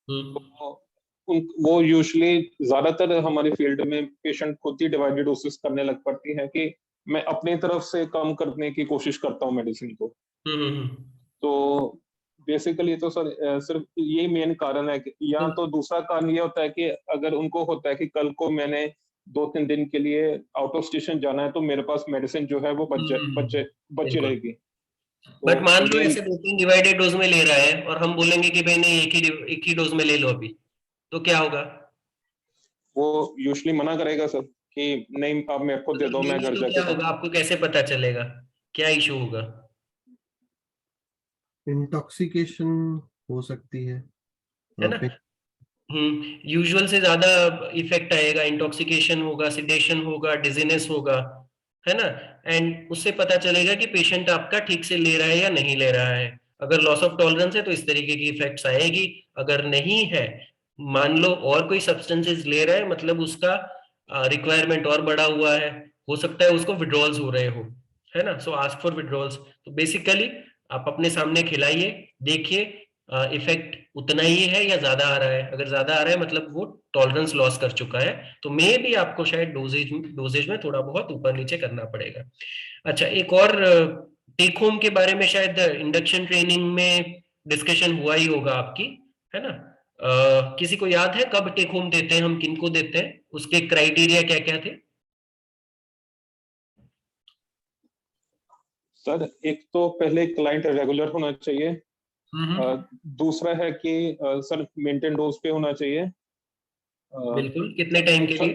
तो वो यूजुअली ज्यादातर हमारी फील्ड में पेशेंट खुद ही डिवाइडेड डोसेस करने लग पड़ती है कि मैं अपनी तरफ से कम करने की कोशिश करता हूँ मेडिसिन को। तो बेसिकली तो सर सिर्फ यही मेन कारण है कि, या तो दूसरा कारण ये होता है कि अगर उनको होता है कि कल को मैंने 2-3 दिन के लिए आउट ऑफ स्टेशन जाना है तो मेरे पास मेडिसिन जो है वो बची रहेगी। बट मान लो ये ऐसे 2-3 डिवाइडेड डोज में ले रहा है और हम बोलेंगे कि भाई नहीं एक ही डोज में ले लो अभी, तो क्या होगा? वो यूजुअली मना करेगा सर कि नहीं आप मेरे को दे दो, मैं लेंगे घर तो जाके क्या होगा, आपको कैसे पता चलेगा, क्या इशू होगा? इंटॉक्सिकेशन हो सकती है है ना? यूजुअल से ज्यादा इफेक्ट आएगा, इंटॉक्सिकेशन होगा, सिडेशन होगा, डिजीनेस होगा, है ना? एंड उससे पता चलेगा कि पेशेंट आपका ठीक से ले रहा है या नहीं ले रहा है। अगर लॉस ऑफ टॉलरेंस है तो इस तरीके की इफेक्ट्स आएगी। अगर नहीं है, मान लो और कोई सब्सटेंसेस ले रहा है, मतलब उसका रिक्वायरमेंट और बढ़ा हुआ है, हो सकता है उसको विड्रॉल्स हो रहे हो, है ना? सो आस्क फॉर विड्रॉल्स। तो बेसिकली आप अपने सामने खिलाइए, देखिए इफेक्ट उतना ही है या ज्यादा आ रहा है। अगर ज्यादा आ रहा है मतलब वो टॉलरेंस लॉस कर चुका है, तो मे भी आपको शायद डोजेज में थोड़ा बहुत ऊपर नीचे करना पड़ेगा। अच्छा, एक और टेक होम के बारे में शायद इंडक्शन ट्रेनिंग में डिस्कशन हुआ ही होगा आपकी, है ना? किसी को याद है कब टेक होम देते हैं, हम किनको देते हैं, उसके क्राइटेरिया क्या क्या थे? सर एक तो पहले क्लाइंट रेगुलर होना चाहिए, दूसरा है कि सर मेंटेन डोज पे होना चाहिए। बिल्कुल, कितने टाइम के लिए?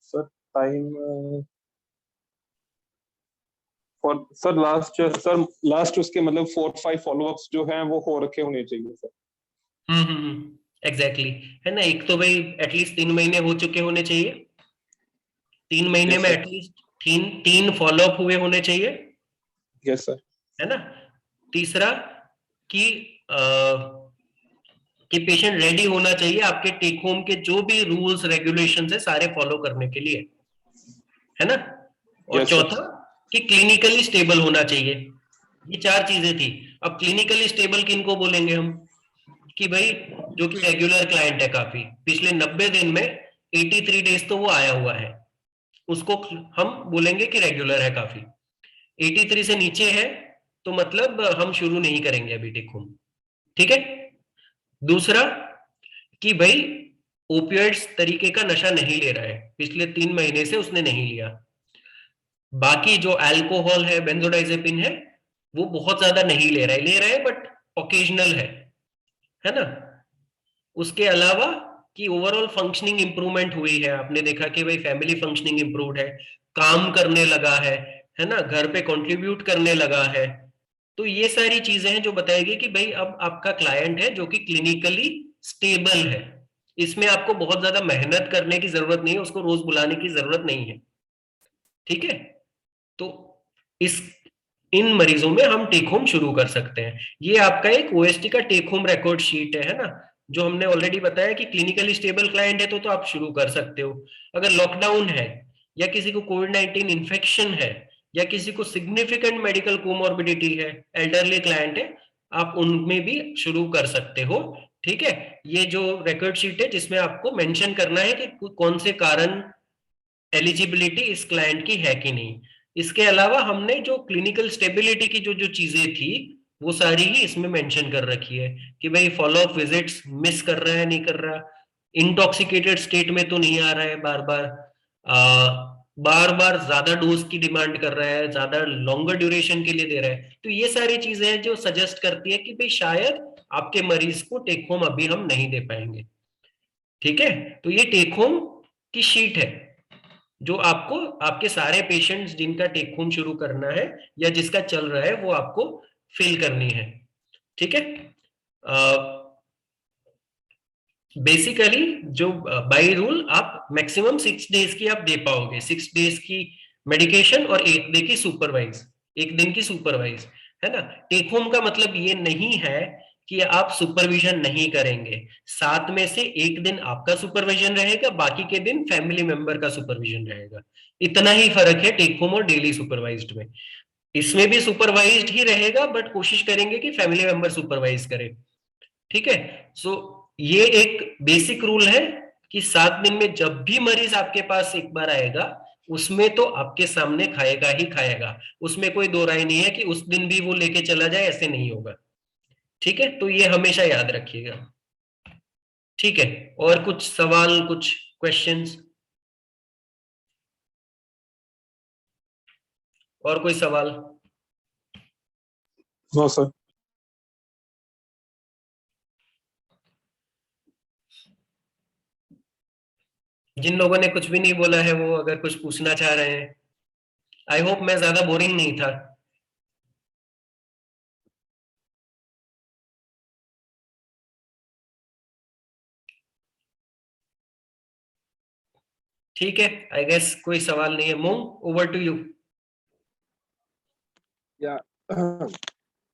Sir time for sir last उसके मतलब 4-5 फॉलोअप्स जो हैं वो हो रखे होने चाहिए सर। एग्जैक्टली, है ना? एक तो भाई एटलीस्ट 3 महीने हो चुके होने चाहिए, 3 महीने Yes, में sir. एटलीस्ट तीन फॉलोअप हुए होने चाहिए, यस सर। है ना? तीसरा कि कि पेशेंट रेडी होना चाहिए आपके टेक होम के जो भी रूल्स रेगुलेशंस है सारे फॉलो करने के लिए, है ना? और Yes, sir. चौथा कि क्लिनिकली स्टेबल होना चाहिए। ये 4 चीजें थी। अब क्लिनिकली स्टेबल किनको बोलेंगे हम? कि भाई जो कि रेगुलर क्लाइंट है, काफी पिछले 90 दिन में 83 डेज तो वो आया हुआ है, उसको हम बोलेंगे कि रेगुलर है काफी। 83 से नीचे है तो मतलब हम शुरू नहीं करेंगे अभी टेक होम, ठीक है? दूसरा कि भाई ओपियोइड्स तरीके का नशा नहीं ले रहा है, पिछले 3 महीने से उसने नहीं लिया। बाकी जो अल्कोहल है, बेंजोडाइजेपिन है, वो बहुत ज्यादा नहीं ले रहा है बट ओकेजनल है ना? उसके अलावा कि ओवरऑल फंक्शनिंग इंप्रूवमेंट हुई है, आपने देखा कि भाई फैमिली फंक्शनिंग इंप्रूव्ड है, काम करने लगा है ना? घर पे कंट्रीब्यूट करने लगा है। तो ये सारी चीजें हैं जो बताएगी कि भाई अब आपका क्लाइंट है जो कि क्लिनिकली स्टेबल है। इसमें आपको बहुत ज्यादा मेहनत करने की जरूरत नहीं है, उसको रोज बुलाने की जरूरत नहीं है, ठीक है? तो इस इन मरीजों में हम टेक होम शुरू कर सकते हैं। ये आपका एक ओएसटी का टेक होम रिकॉर्ड शीट है ना? जो हमने ऑलरेडी बताया कि क्लिनिकली स्टेबल क्लाइंट है तो आप शुरू कर सकते हो। अगर लॉकडाउन है या किसी को कोविड-19 इन्फेक्शन है या किसी को सिग्निफिकेंट मेडिकल कोमॉर्बिडिटी है, एल्डरली क्लाइंट है, आप उनमें भी शुरू कर सकते हो, ठीक है? ये जो रिकॉर्ड शीट है जिसमें आपको मेंशन करना है कि कौन से कारण एलिजिबिलिटी इस क्लाइंट की है कि नहीं। इसके अलावा हमने जो क्लिनिकल स्टेबिलिटी की जो जो चीजें थी वो सारी ही इसमें मेंशन कर रखी है कि भाई फॉलोअप विजिट्स मिस कर रहा है, नहीं कर रहा, इंटॉक्सिकेटेड स्टेट में तो नहीं आ रहा है बार बार, बार बार ज्यादा डोज की डिमांड कर रहा है, ज्यादा लॉन्गर ड्यूरेशन के लिए दे रहा है। तो ये सारी चीजें हैं जो सजेस्ट करती है कि भाई शायद आपके मरीज को टेक होम अभी हम नहीं दे पाएंगे, ठीक है? तो ये टेक होम की शीट है जो आपको आपके सारे पेशेंट्स जिनका टेक होम शुरू करना है या जिसका चल रहा है वो आपको फिल करनी है, ठीक है? बेसिकली जो बाय रूल आप मैक्सिमम 6 डेज की आप दे पाओगे, 6 डेज की मेडिकेशन और 1 दिन की सुपरवाइज, है ना? टेक होम का मतलब ये नहीं है कि आप सुपरविजन नहीं करेंगे, 7 में से 1 दिन आपका सुपरविजन रहेगा, बाकी के दिन फैमिली मेंबर का सुपरविजन रहेगा। इतना ही फर्क है टेक होम और डेली सुपरवाइज्ड में। इसमें भी सुपरवाइज्ड ही रहेगा बट कोशिश करेंगे कि फैमिली मेंबर सुपरवाइज करे, ठीक है? सो ये एक बेसिक रूल है कि 7 दिन में जब भी मरीज आपके पास एक बार आएगा, उसमें तो आपके सामने खाएगा ही खाएगा, उसमें कोई दो राय नहीं है कि उस दिन भी वो लेके चला जाए, ऐसे नहीं होगा। ठीक है, तो ये हमेशा याद रखिएगा। ठीक है, और कुछ सवाल, कुछ क्वेश्चंस? और कोई सवाल? No sir. जिन लोगों ने कुछ भी नहीं बोला है वो अगर कुछ पूछना चाह रहे हैं। आई होप मैं ज्यादा बोरिंग नहीं था। ठीक है, आई गेस कोई सवाल नहीं है। मूंग, over to you. Yeah.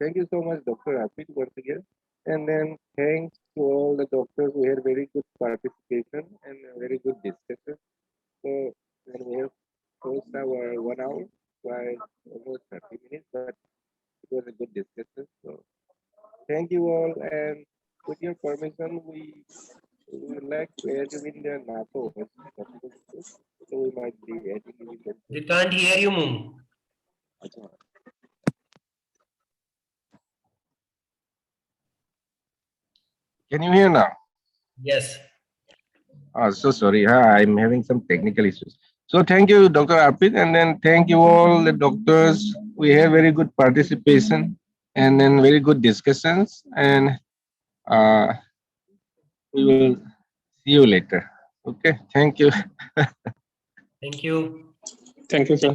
Thank you so much, Dr. Arpit, once again. And then thanks to all the doctors. We had very good participation and a very good discussion. So when we have closed our 1 hour by almost 30 minutes, but it was a good discussion. So thank you all. And with your permission, we would like to add you in the NATO document. So we might be adding you in the. We can't hear you, Moon. Can you hear now? Yes. So sorry, I'm having some technical issues. So thank you, Dr. Arpit, and then thank you all the doctors. We had very good participation and then very good discussions, and we will see you later. Okay, thank you. Thank you. Thank you, sir.